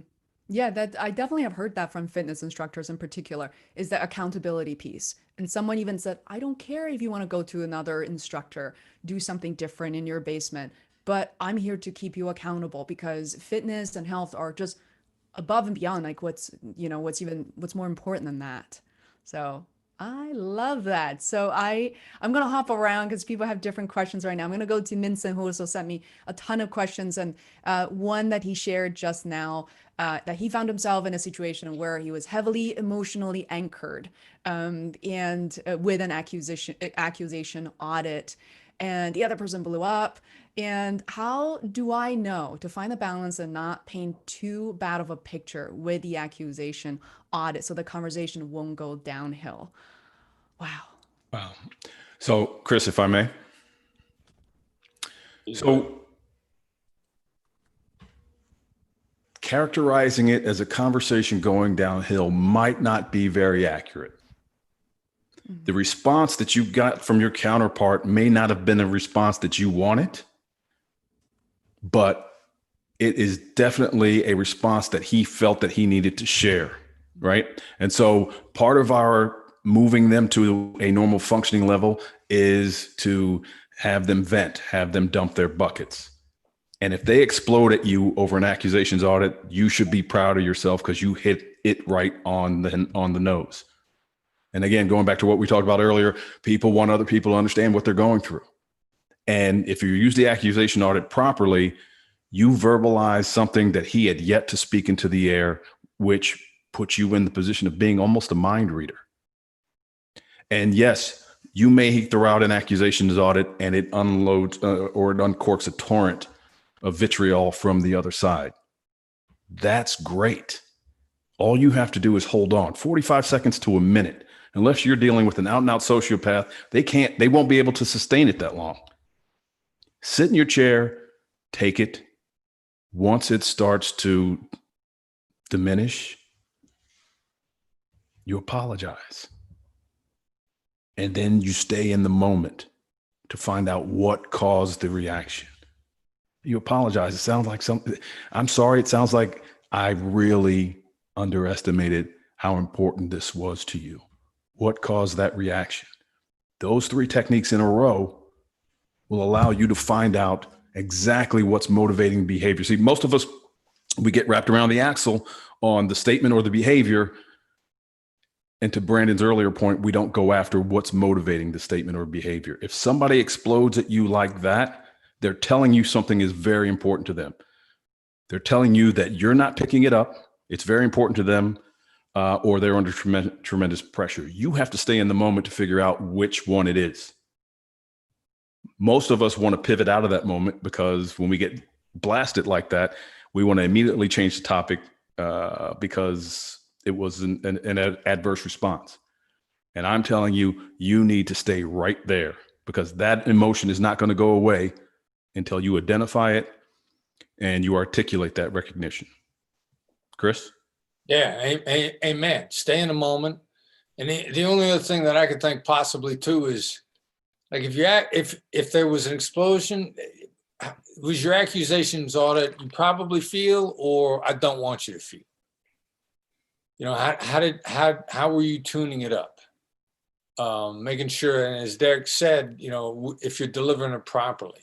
Yeah, that I definitely have heard that from fitness instructors in particular, is the accountability piece. And someone even said, I don't care if you want to go to another instructor, do something different in your basement, but I'm here to keep you accountable because fitness and health are just above and beyond like what's more important than that. So I love that. So I'm gonna hop around because people have different questions right now. I'm gonna go to Minson, who also sent me a ton of questions, and one that he shared just now, that he found himself in a situation where he was heavily emotionally anchored, and with an accusation audit, and the other person blew up. And how do I know to find the balance and not paint too bad of a picture with the accusation audit so the conversation won't go downhill? Wow. Wow. So, Chris, if I may. So, characterizing it as a conversation going downhill might not be very accurate. Mm-hmm. The response that you got from your counterpart may not have been a response that you wanted, but it is definitely a response that he felt that he needed to share, right? And so part of our moving them to a normal functioning level is to have them vent, have them dump their buckets. And if they explode at you over an accusations audit, you should be proud of yourself because you hit it right on the nose. And again, going back to what we talked about earlier, people want other people to understand what they're going through. And if you use the accusation audit properly, you verbalize something that he had yet to speak into the air, which puts you in the position of being almost a mind reader. And yes, you may throw out an accusations audit and it unloads or it uncorks a torrent of vitriol from the other side. That's great. All you have to do is hold on 45 seconds to a minute. Unless you're dealing with an out and out sociopath, they won't be able to sustain it that long. Sit in your chair, take it. Once it starts to diminish, you apologize. And then you stay in the moment to find out what caused the reaction. You apologize. It sounds like I'm sorry. It sounds like I really underestimated how important this was to you. What caused that reaction? Those 3 techniques in a row will allow you to find out exactly what's motivating behavior. See, most of us, we get wrapped around the axle on the statement or the behavior. And to Brandon's earlier point, we don't go after what's motivating the statement or behavior. If somebody explodes at you like that, they're telling you something is very important to them. They're telling you that you're not picking it up. It's very important to them, or they're under tremendous pressure. You have to stay in the moment to figure out which one it is. Most of us want to pivot out of that moment because when we get blasted like that, we want to immediately change the topic because it was an adverse response. And I'm telling you, you need to stay right there because that emotion is not going to go away until you identify it and you articulate that recognition. Chris? Yeah, amen. Stay in the moment. And the only other thing that I could think possibly too is, like, if there was an explosion, was your accusations audit you probably feel, or I don't want you to feel? You know, how were you tuning it up? Making sure, and as Derek said, you know, if you're delivering it properly,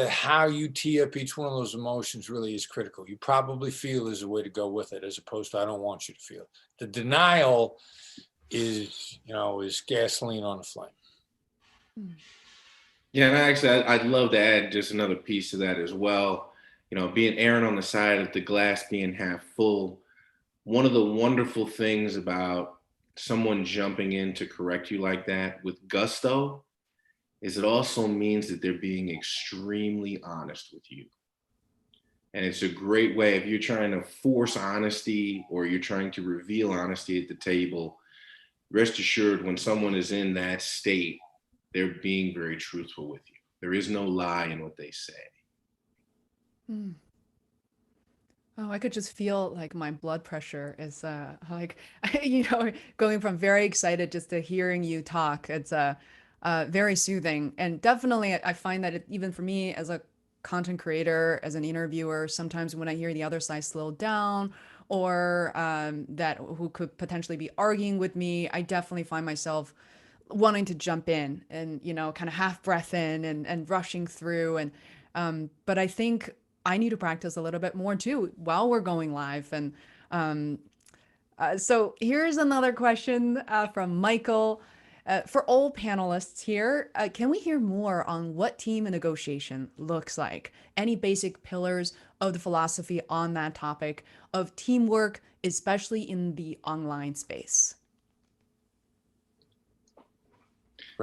how you tee up each one of those emotions really is critical. You probably feel is a way to go with it, as opposed to I don't want you to feel. The denial is gasoline on the flame. Yeah, and actually, I'd love to add just another piece to that as well. You know, being erring on the side of the glass being half full. One of the wonderful things about someone jumping in to correct you like that with gusto is it also means that they're being extremely honest with you. And it's a great way if you're trying to force honesty or you're trying to reveal honesty at the table. Rest assured, when someone is in that state, they're being very truthful with you. There is no lie in what they say. Oh, I could just feel like my blood pressure is like you know, going from very excited just to hearing you talk. It's very soothing, and definitely I find that even for me as a content creator, as an interviewer, sometimes when I hear the other side slow down or that who could potentially be arguing with me, I definitely find myself wanting to jump in and kind of half breath in and rushing through and but I think I need to practice a little bit more too while we're going live and um so here's another question from Michael. For all panelists here, can we hear more on what team negotiation looks like? Any basic pillars of the philosophy on that topic of teamwork, especially in the online space?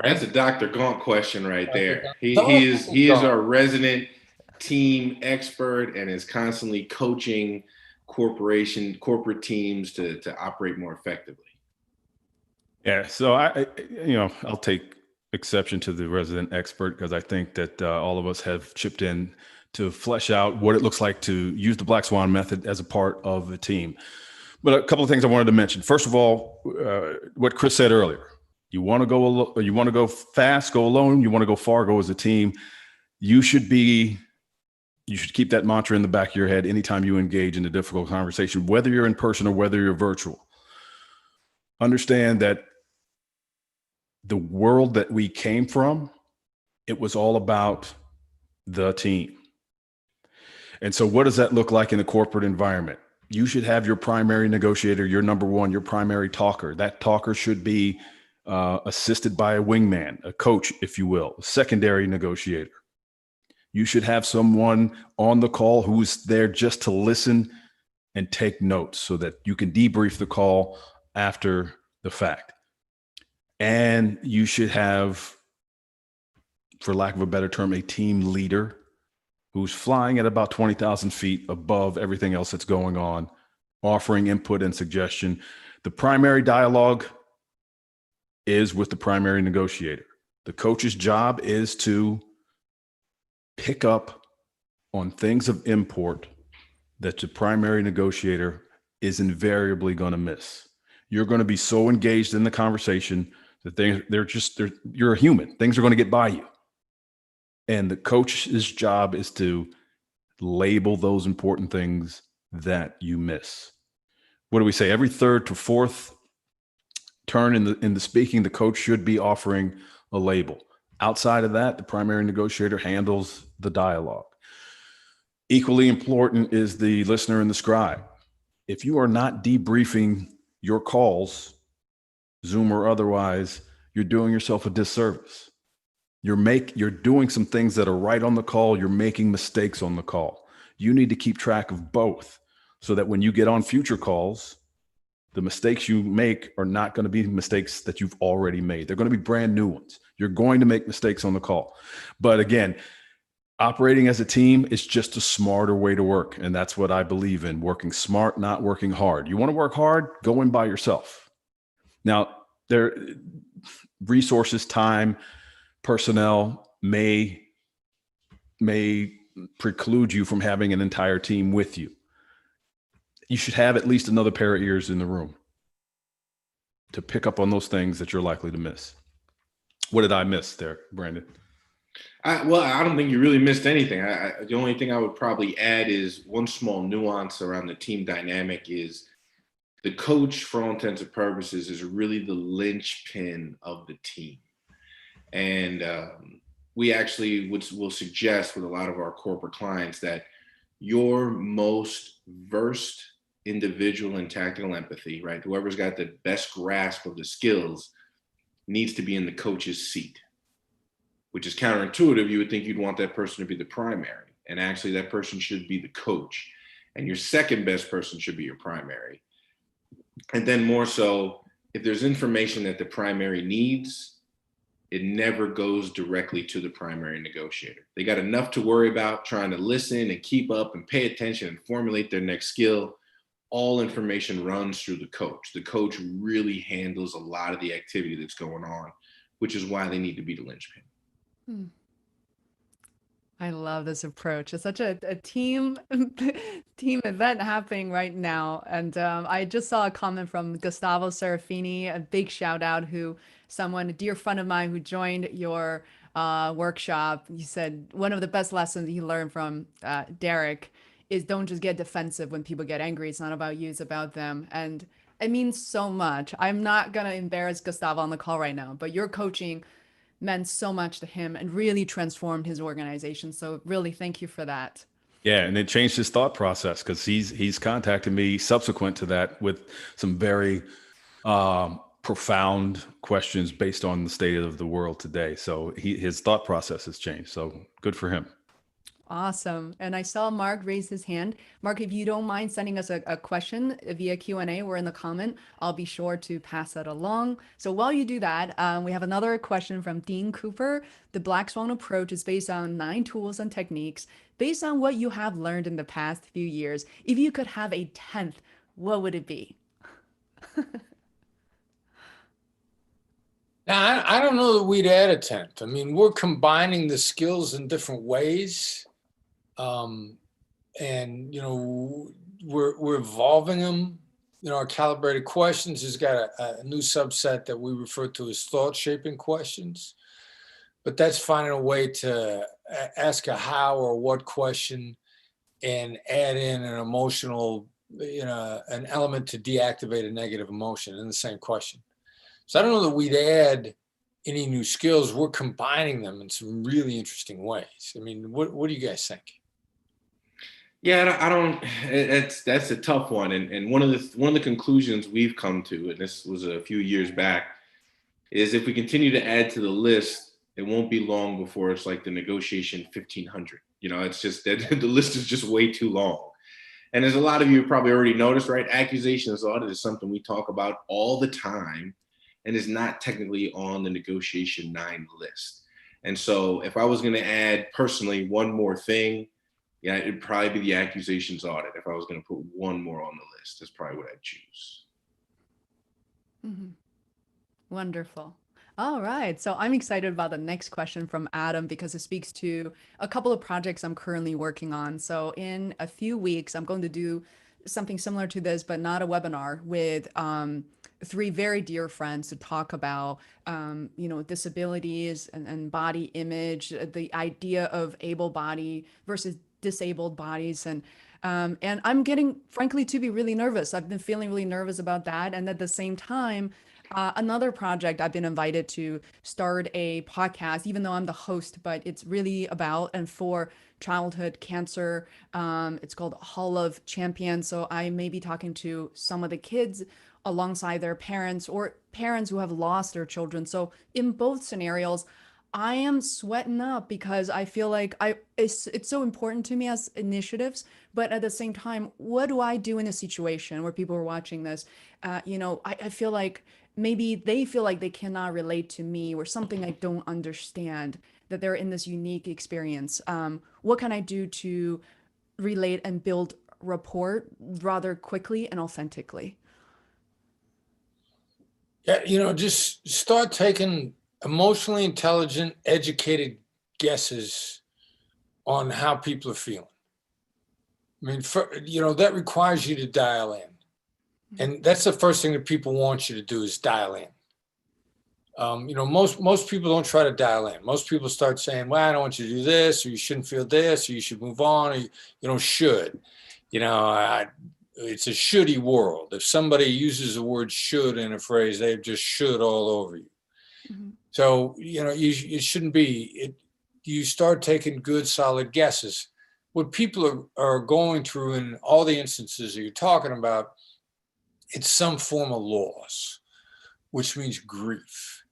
That's a Dr. Gaunt question right there. He Dr. he is Gaunt. our resident team expert and is constantly coaching corporate teams to operate more effectively. Yeah, so I'll take exception to the resident expert because I think that all of us have chipped in to flesh out what it looks like to use the Black Swan method as a part of the team. But a couple of things I wanted to mention. First of all, what Chris said earlier: you want to go fast, go alone. You want to go far, go as a team. You should keep that mantra in the back of your head anytime you engage in a difficult conversation, whether you're in person or whether you're virtual. Understand that the world that we came from, it was all about the team. And so what does that look like in a corporate environment? You should have your primary negotiator, your number one, your primary talker. That talker should be assisted by a wingman, a coach, if you will, a secondary negotiator. You should have someone on the call who's there just to listen and take notes so that you can debrief the call after the fact. And you should have, for lack of a better term, a team leader who's flying at about 20,000 feet above everything else that's going on, offering input and suggestion. The primary dialogue is with the primary negotiator. The coach's job is to pick up on things of import that the primary negotiator is invariably going to miss. You're going to be so engaged in the conversation that you're a human. Things are going to get by you. And the coach's job is to label those important things that you miss. What do we say? Every third to fourth turn in the speaking, the coach should be offering a label. Outside of that, the primary negotiator handles the dialogue. Equally important is the listener and the scribe. If you are not debriefing your calls, Zoom or otherwise, you're doing yourself a disservice. You're doing some things that are right on the call. You're making mistakes on the call. You need to keep track of both so that when you get on future calls, the mistakes you make are not going to be mistakes that you've already made. They're going to be brand new ones. You're going to make mistakes on the call. But again, operating as a team is just a smarter way to work. And that's what I believe in: working smart, not working hard. You want to work hard? Go in by yourself. Now, resources, time, personnel may preclude you from having an entire team with you. You should have at least another pair of ears in the room to pick up on those things that you're likely to miss. What did I miss there, Brandon? I don't think you really missed anything. The only thing I would probably add is one small nuance around the team dynamic is the coach, for all intents and purposes, is really the linchpin of the team. And we actually will suggest with a lot of our corporate clients that your most versed individual in tactical empathy, right? Whoever's got the best grasp of the skills needs to be in the coach's seat, which is counterintuitive. You would think you'd want that person to be the primary, and actually that person should be the coach, and your second best person should be your primary. And then more so, if there's information that the primary needs, it never goes directly to the primary negotiator. They got enough to worry about trying to listen and keep up and pay attention and formulate their next skill. All information runs through the coach. The coach really handles a lot of the activity that's going on, which is why they need to be the linchpin. I love this approach. It's such a team team event happening right now. And I just saw a comment from Gustavo Serafini, a big shout out, a dear friend of mine who joined your workshop. He said one of the best lessons he learned from Derek is don't just get defensive when people get angry. It's not about you, it's about them. And it means so much. I'm not gonna embarrass Gustavo on the call right now, but your coaching meant so much to him and really transformed his organization. So really thank you for that. Yeah, and it changed his thought process because he's contacted me subsequent to that with some very profound questions based on the state of the world today. So his thought process has changed. So good for him. Awesome. And I saw Mark raise his hand. Mark, if you don't mind sending us a question via Q&A or in the comment, I'll be sure to pass that along. So while you do that, we have another question from Dean Cooper. The Black Swan approach is based on 9 tools and techniques. Based on what you have learned in the past few years, if you could have a 10th, what would it be? Now, I don't know that we'd add a 10th. I mean, we're combining the skills in different ways. And, we're evolving them. Our calibrated questions has got a new subset that we refer to as thought shaping questions. But that's finding a way to ask a how or what question and add in an emotional, an element to deactivate a negative emotion in the same question. So I don't know that we'd add any new skills. We're combining them in some really interesting ways. I mean, what do you guys think? Yeah, I don't. That's a tough one, and one of the conclusions we've come to, and this was a few years back, is if we continue to add to the list, it won't be long before it's like the negotiation 1500. It's just that the list is just way too long. And as a lot of you have probably already noticed, right? Accusations audit is something we talk about all the time, and is not technically on the negotiation 9 list. And so, if I was going to add personally one more thing. Yeah, it'd probably be the accusations audit. If I was going to put one more on the list, that's probably what I'd choose. Mm-hmm. Wonderful. All right. So I'm excited about the next question from Adam because it speaks to a couple of projects I'm currently working on. So in a few weeks, I'm going to do something similar to this, but not a webinar with 3 very dear friends to talk about, disabilities and body image, the idea of able body versus disabled bodies. And I'm getting, frankly, to be really nervous. I've been feeling really nervous about that. And at the same time, another project I've been invited to start a podcast, even though I'm the host, but it's really about and for childhood cancer. It's called Hall of Champions. So I may be talking to some of the kids alongside their parents or parents who have lost their children. So in both scenarios, I am sweating up because I feel like it's so important to me as initiatives, but at the same time, what do I do in a situation where people are watching this? I feel like maybe they feel like they cannot relate to me or something I don't understand, that they're in this unique experience. What can I do to relate and build rapport rather quickly and authentically? Yeah, just start taking emotionally intelligent, educated guesses on how people are feeling. I mean, that requires you to dial in. And that's the first thing that people want you to do is dial in. Most people don't try to dial in. Most people start saying, well, I don't want you to do this, or you shouldn't feel this, or you should move on, or should. It's a shouldy world. If somebody uses the word should in a phrase, they just should all over you. Mm-hmm. So, it shouldn't be. You start taking good, solid guesses. What people are going through in all the instances that you're talking about, it's some form of loss, which means grief.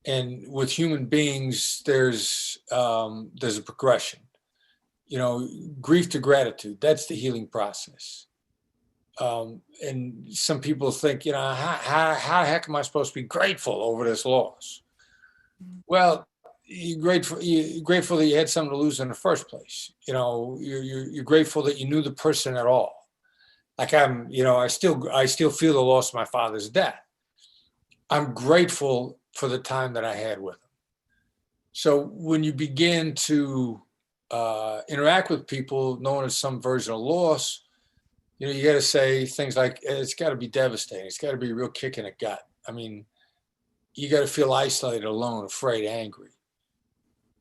And with human beings, there's a progression. Grief to gratitude, that's the healing process. And some people think, how the heck am I supposed to be grateful over this loss? Well, you're grateful that you had something to lose in the first place. You're grateful that you knew the person at all. Like I still feel the loss of my father's death. I'm grateful for the time that I had with him. So when you begin to interact with people knowing it's some version of loss, you got to say things like, it's got to be devastating. It's got to be a real kick in the gut. I mean, you got to feel isolated, alone, afraid, angry.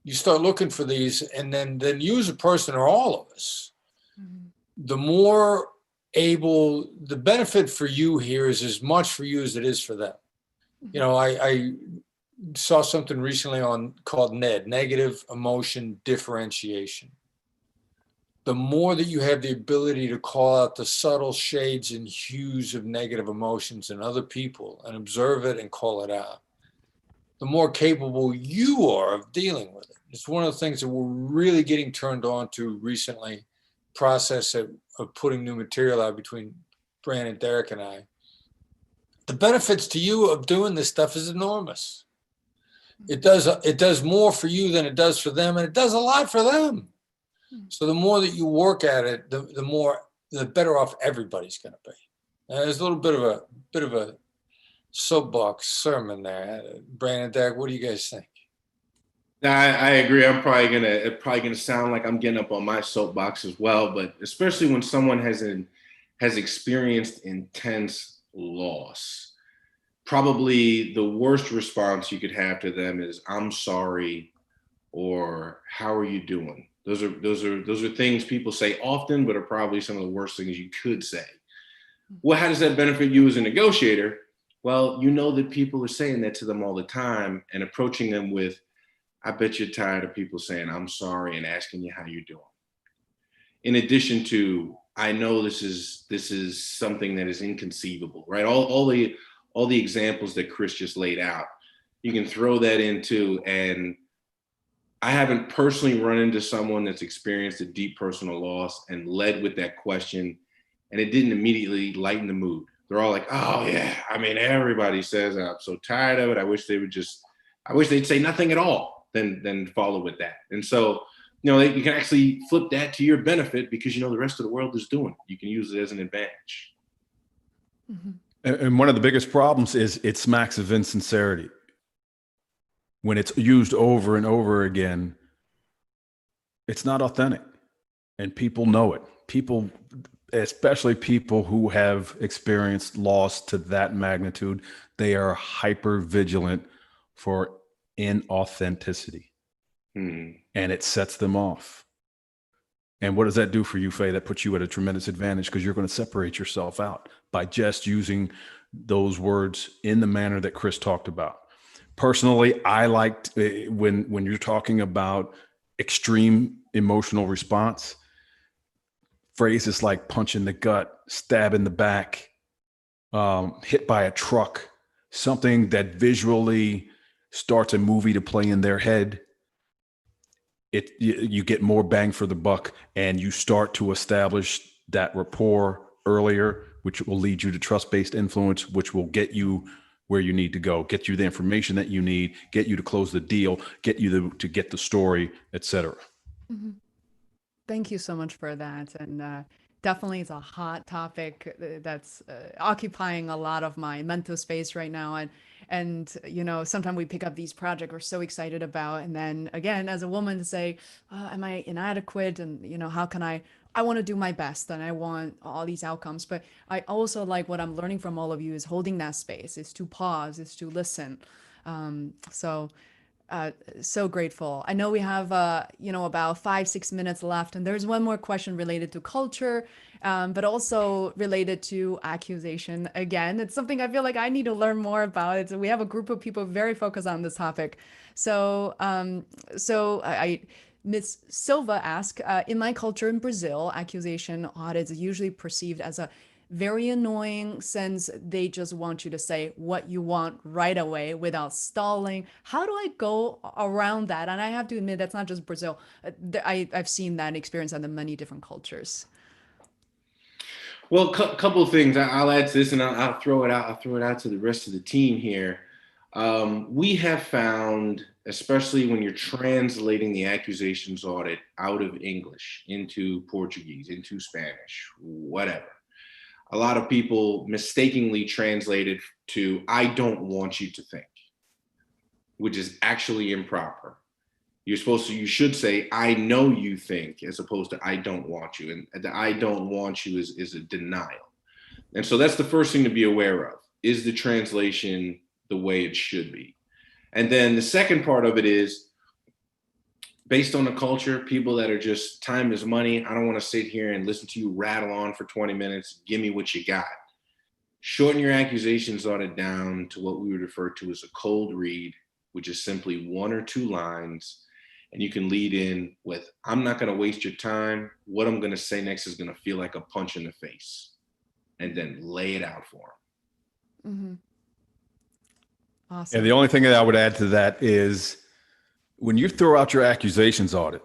You start looking for these, and then you as a person, or all of us, the more able, the benefit for you here is as much for you as it is for them. I saw something recently called NED, negative emotion differentiation. The more that you have the ability to call out the subtle shades and hues of negative emotions in other people and observe it and call it out, the more capable you are of dealing with it. It's one of the things that we're really getting turned on to recently, process of putting new material out between Brandon, Derek, and I. The benefits to you of doing this stuff is enormous. It does more for you than it does for them, and it does a lot for them. So the more that you work at it, the better off everybody's going to be. There's a little bit of a soapbox sermon there. Brandon, Derek, what do you guys think? I agree. It's probably gonna sound like I'm getting up on my soapbox as well, but especially when someone has experienced intense loss, probably the worst response you could have to them is "I'm sorry" or "How are you doing?" Those are things people say often, but are probably some of the worst things you could say. Well, how does that benefit you as a negotiator? Well, you know that people are saying that to them all the time and approaching them with, "I bet you're tired of people saying I'm sorry and asking you how you're doing." In addition to, I know this is something that is inconceivable, right? All the examples that Chris just laid out, you can throw that into, and I haven't personally run into someone that's experienced a deep personal loss and led with that question, and it didn't immediately lighten the mood. They're all like, "Oh yeah, I mean, everybody says I'm so tired of it. I wish they'd say nothing at all, then follow with that." And so, you can actually flip that to your benefit because the rest of the world is doing it. You can use it as an advantage. Mm-hmm. And one of the biggest problems is it smacks of insincerity. When it's used over and over again, it's not authentic, and people know it. People, especially people who have experienced loss to that magnitude, they are hyper vigilant for inauthenticity. And it sets them off. And what does that do for you, Faye? That puts you at a tremendous advantage because you're going to separate yourself out by just using those words in the manner that Chris talked about. Personally, I liked when you're talking about extreme emotional response, phrases like punch in the gut, stab in the back, hit by a truck, something that visually starts a movie to play in their head. You get more bang for the buck, and you start to establish that rapport earlier, which will lead you to trust-based influence, which will get you where you need to go, get you the information that you need, get you to close the deal, get you to get the story, etc. Mm-hmm. Thank you so much for that. And definitely it's a hot topic that's occupying a lot of my mental space right now. And sometimes we pick up these projects we're so excited about. And then again, as a woman, to say, am I inadequate? And, how can I want to do my best and I want all these outcomes. But I also like what I'm learning from all of you is holding that space, is to pause, is to listen. So grateful. I know we have, about 5-6 minutes left, and there's one more question related to culture, but also related to accusation. Again, it's something I feel like I need to learn more about. We have a group of people very focused on this topic. So Ms. Silva asked, in my culture in Brazil, accusation audits are usually perceived as a very annoying since they just want you to say what you want right away without stalling. How do I go around that? And I have to admit, that's not just Brazil. I've seen that experience in many different cultures. Well, couple of things. I'll add to this, and I'll throw it out. I'll throw it out to the rest of the team here. We have found, especially when you're translating the accusations audit out of English into Portuguese, into Spanish, whatever, a lot of people mistakenly translate it to "I don't want you to think," which is actually improper. You should say, I know you think, as opposed to I don't want you. And the I don't want you is a denial. And so that's the first thing to be aware of. Is the translation the way it should be? And then the second part of it is, based on the culture, people that are just time is money. I don't want to sit here and listen to you rattle on for 20 minutes. Give me what you got. Shorten your accusations audit down to what we would refer to as a cold read, which is simply 1 or 2 lines. And you can lead in with, I'm not going to waste your time. What I'm going to say next is going to feel like a punch in the face. And then lay it out for them. Mm-hmm. Awesome. And the only thing that I would add to that is when you throw out your accusations audit,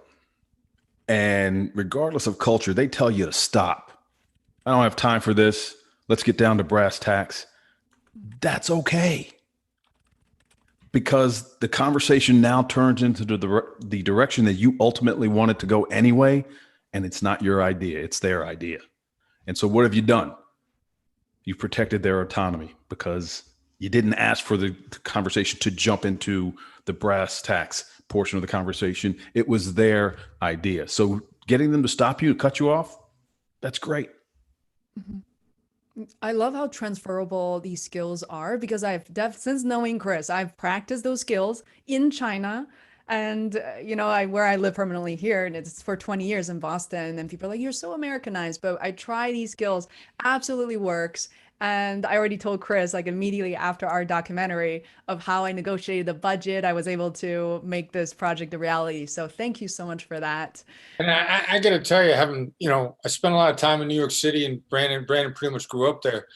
and regardless of culture, they tell you to stop. I don't have time for this. Let's get down to brass tacks. That's okay. Because the conversation now turns into the direction that you ultimately want it to go anyway. And it's not your idea. It's their idea. And so what have you done? You've protected their autonomy because you didn't ask for the conversation to jump into the brass tacks portion of the conversation. It was their idea. So getting them to stop you, to cut you off, that's great. Mm-hmm. I love how transferable these skills are because since knowing Chris, I've practiced those skills in China. And, where I live permanently here, and it's for 20 years in Boston, and people are like, you're so Americanized, but I try these skills, absolutely works. And I already told Chris, like immediately after our documentary, of how I negotiated the budget, I was able to make this project a reality. So thank you so much for that. And I got to tell you, I spent a lot of time in New York City, and Brandon pretty much grew up there.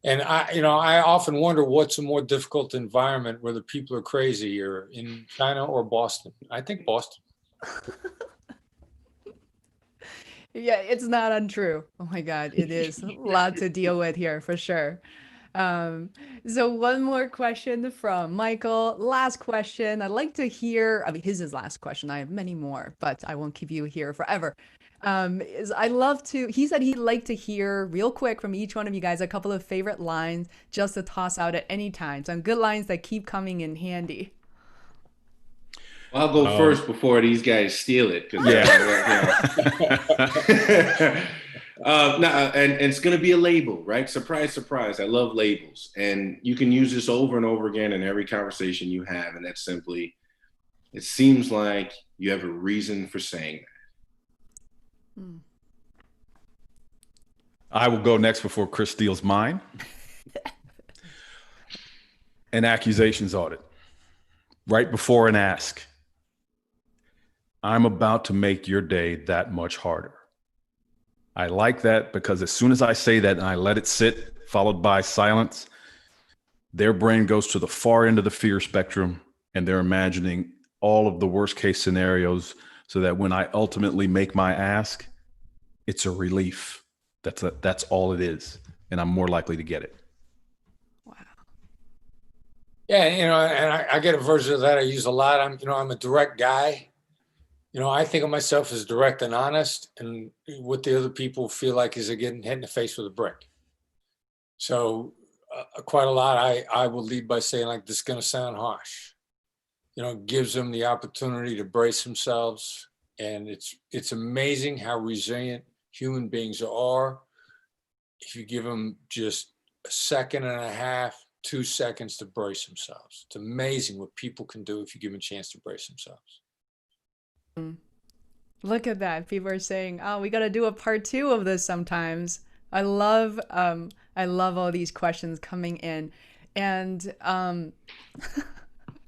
And I often wonder what's a more difficult environment, whether people are crazy, or in China or Boston. I think Boston. Yeah, it's not untrue. Oh my God, it is a lot to deal with here for sure. So one more question from Michael. Last question. I'd like to hear, his is last question. I have many more, but I won't keep you here forever. He said he'd like to hear real quick from each one of you guys a couple of favorite lines just to toss out at any time. Some good lines that keep coming in handy. Well, I'll go first before these guys steal it. And it's going to be a label, right? Surprise, surprise. I love labels. And you can use this over and over again in every conversation you have. And that's simply, it seems like you have a reason for saying that. I will go next before Chris steals mine. An accusations audit. Right before an ask. I'm about to make your day that much harder. I like that because as soon as I say that and I let it sit, followed by silence, their brain goes to the far end of the fear spectrum and they're imagining all of the worst case scenarios so that when I ultimately make my ask, it's a relief. That's all it is. And I'm more likely to get it. Wow. Yeah, and I get a version of that I use a lot. I'm a direct guy. I think of myself as direct and honest, and what the other people feel like is they're getting hit in the face with a brick. So quite a lot, I will lead by saying, like, this is going to sound harsh. Gives them the opportunity to brace themselves. And it's amazing how resilient human beings are if you give them just a second and a half, 2 seconds to brace themselves. It's amazing what people can do if you give them a chance to brace themselves. Look at that. People are saying, oh, we got to do a part 2 of this sometimes. I love all these questions coming in. And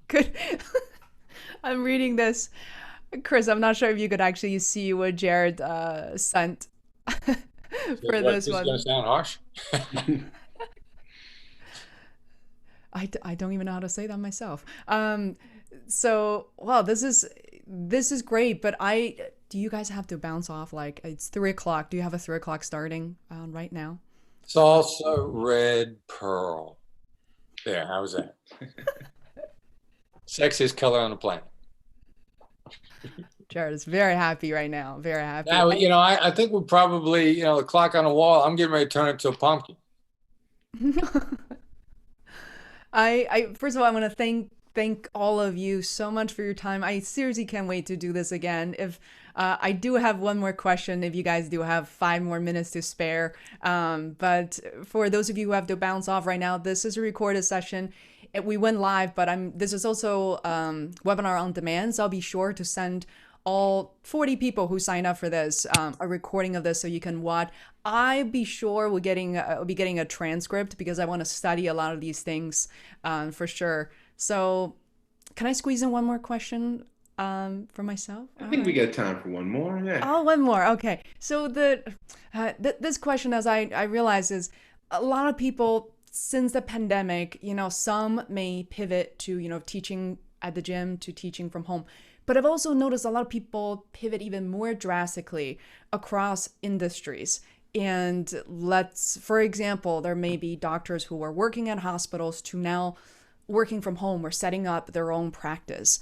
good. I'm reading this. Chris, I'm not sure if you could actually see what Jared sent for this one. It's going to sound harsh. I don't even know how to say that myself. So, wow, this is great, but do you guys have to bounce off? Like, it's 3:00. Do you have a 3:00 starting right now? Salsa red pearl. There, how was that? Sexiest color on the planet. Jared is very happy right now. Very happy. Now, I think we're probably, the clock on the wall, I'm getting ready to turn it into a pumpkin. I first of all, I want to thank all of you so much for your time. I seriously can't wait to do this again. If I do have one more question, if you guys do have 5 more minutes to spare. But for those of you who have to bounce off right now, this is a recorded session. We went live, but this is also webinar on demand. So I'll be sure to send all 40 people who sign up for this a recording of this so you can watch. I'll be sure we'll be getting a transcript because I want to study a lot of these things for sure. So can I squeeze in one more question for myself? I think we got time for one more. Yeah. Oh, one more. Okay. So this question, as I realize, is a lot of people since the pandemic, some may pivot to, teaching at the gym to teaching from home. But I've also noticed a lot of people pivot even more drastically across industries. And for example, there may be doctors who are working at hospitals to now working from home or setting up their own practice.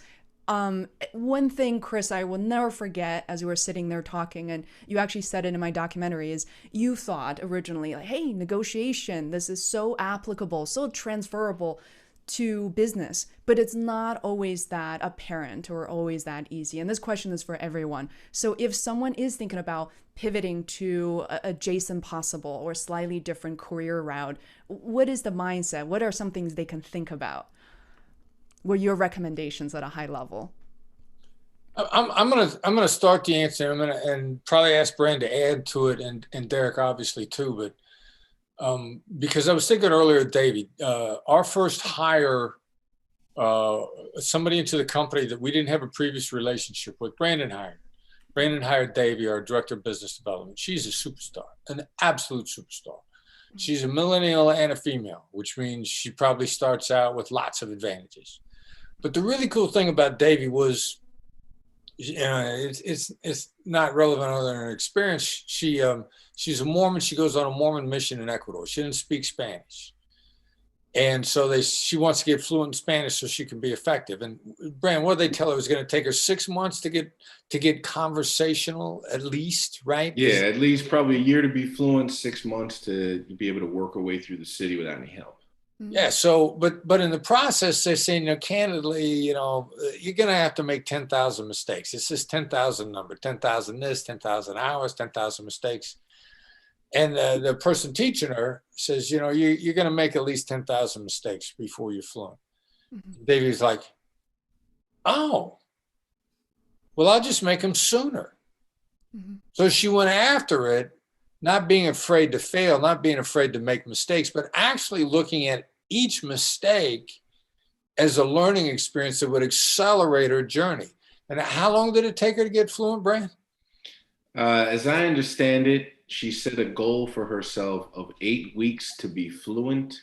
One thing, Chris, I will never forget as we were sitting there talking, and you actually said it in my documentary, is you thought originally, like, hey, negotiation, this is so applicable, so transferable to business, but it's not always that apparent or always that easy. And this question is for everyone. So if someone is thinking about pivoting to adjacent possible or slightly different career route, what is the mindset? What are some things they can think about? What are your recommendations at a high level? I'm gonna start the answer. And probably ask Brand to add to it, and Derek obviously too. But because I was thinking earlier, Davey, our first hire, somebody into the company that we didn't have a previous relationship with, Brandon hired Davey, our director of business development. She's a superstar, an absolute superstar. She's a millennial and a female, which means she probably starts out with lots of advantages. But the really cool thing about Davey was, it's not relevant other than her experience. She's a Mormon. She goes on a Mormon mission in Ecuador. She didn't speak Spanish. And so she wants to get fluent in Spanish so she can be effective. And Brand, what did they tell her? It was going to take her 6 months to get conversational, at least, right? Yeah, at least probably a year to be fluent, 6 months to be able to work her way through the city without any help. Yeah. So, but in the process, they're saying, candidly, you're going to have to make 10,000 mistakes. It's this 10,000 number, 10,000 this, 10,000 hours, 10,000 mistakes. And the person teaching her says, you're going to make at least 10,000 mistakes before you're fluent. Mm-hmm. Davey's like, oh, well, I'll just make them sooner. Mm-hmm. So she went after it, not being afraid to fail, not being afraid to make mistakes, but actually looking at each mistake as a learning experience that would accelerate her journey. And how long did it take her to get fluent, Brand? As I understand it, she set a goal for herself of 8 weeks to be fluent,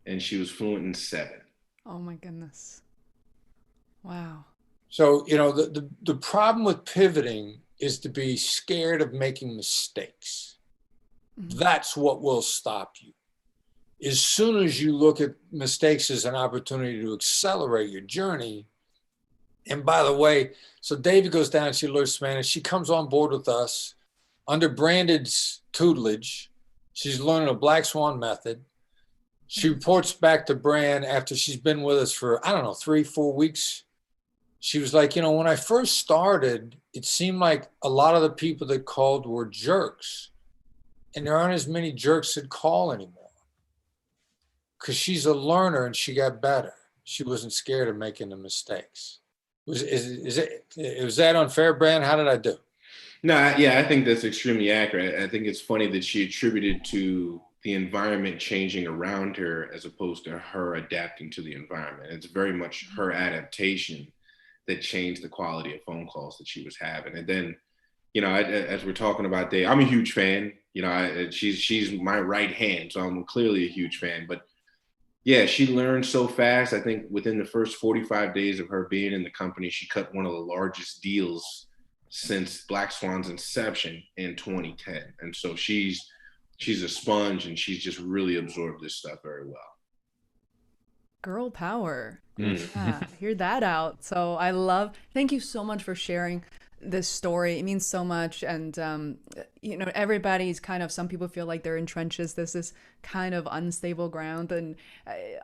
and she was fluent in 7. Oh my goodness. Wow. So, the problem with pivoting is to be scared of making mistakes. Mm-hmm. That's what will stop you. As soon as you look at mistakes as an opportunity to accelerate your journey. And by the way, so David goes down and she learns Spanish. She comes on board with us under Brandon's tutelage. She's learning a Black Swan method. She reports back to Brand after she's been with us for, 3-4 weeks. She was like, when I first started, it seemed like a lot of the people that called were jerks. And there aren't as many jerks that call anymore. Because she's a learner and she got better. She wasn't scared of making the mistakes. Was that unfair, Brand? How did I do? No, I think that's extremely accurate. I think it's funny that she attributed to the environment changing around her as opposed to her adapting to the environment. It's very much her adaptation that changed the quality of phone calls that she was having. And then, as we're talking about Dave, I'm a huge fan. She's my right hand, so I'm clearly a huge fan. But yeah, she learned so fast. I think within the first 45 days of her being in the company, she cut one of the largest deals since Black Swan's inception in 2010. And so she's a sponge, and she's just really absorbed this stuff very well. Girl power. Yeah, hear that out. So thank you so much for sharing this story. It means so much. And, you know, everybody's kind of, some people feel like they're in trenches. This is kind of unstable ground and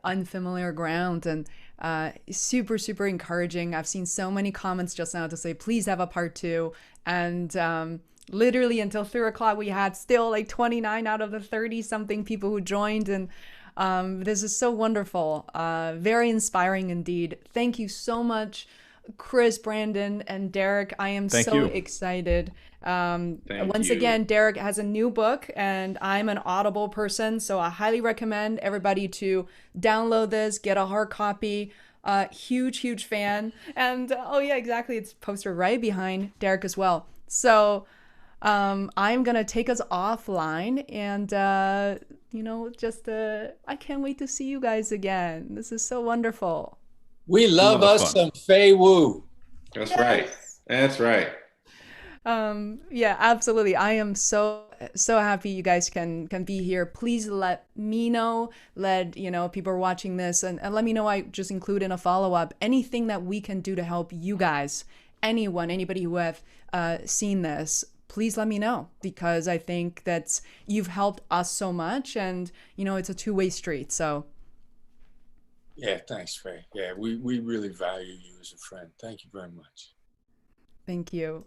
unfamiliar ground, and super, super encouraging. I've seen so many comments just now to say, please have a part 2. And literally until 3 o'clock, we had still like 29 out of the 30 something people who joined. And this is so wonderful. Very inspiring indeed. Thank you so much, Chris, Brandon, and Derek. I am so excited. Once again, Derek has a new book, and I'm an Audible person, so I highly recommend everybody to download this, get a hard copy. Huge fan. And oh yeah, exactly. It's posted right behind Derek as well. So I'm gonna take us offline, and you know, just I can't wait to see you guys again. This is so wonderful. We love us some Fei Wu. That's right. That's right. Yeah, absolutely. I am so happy you guys can be here. Please let me know, you know, people are watching this, and let me know. I just include in a follow-up anything that we can do to help you guys. Anybody who have seen this, please let me know, because I think that you've helped us so much, and you know, it's a two-way street. So yeah, thanks, Faye. Yeah, we really value you as a friend. Thank you very much. thank you.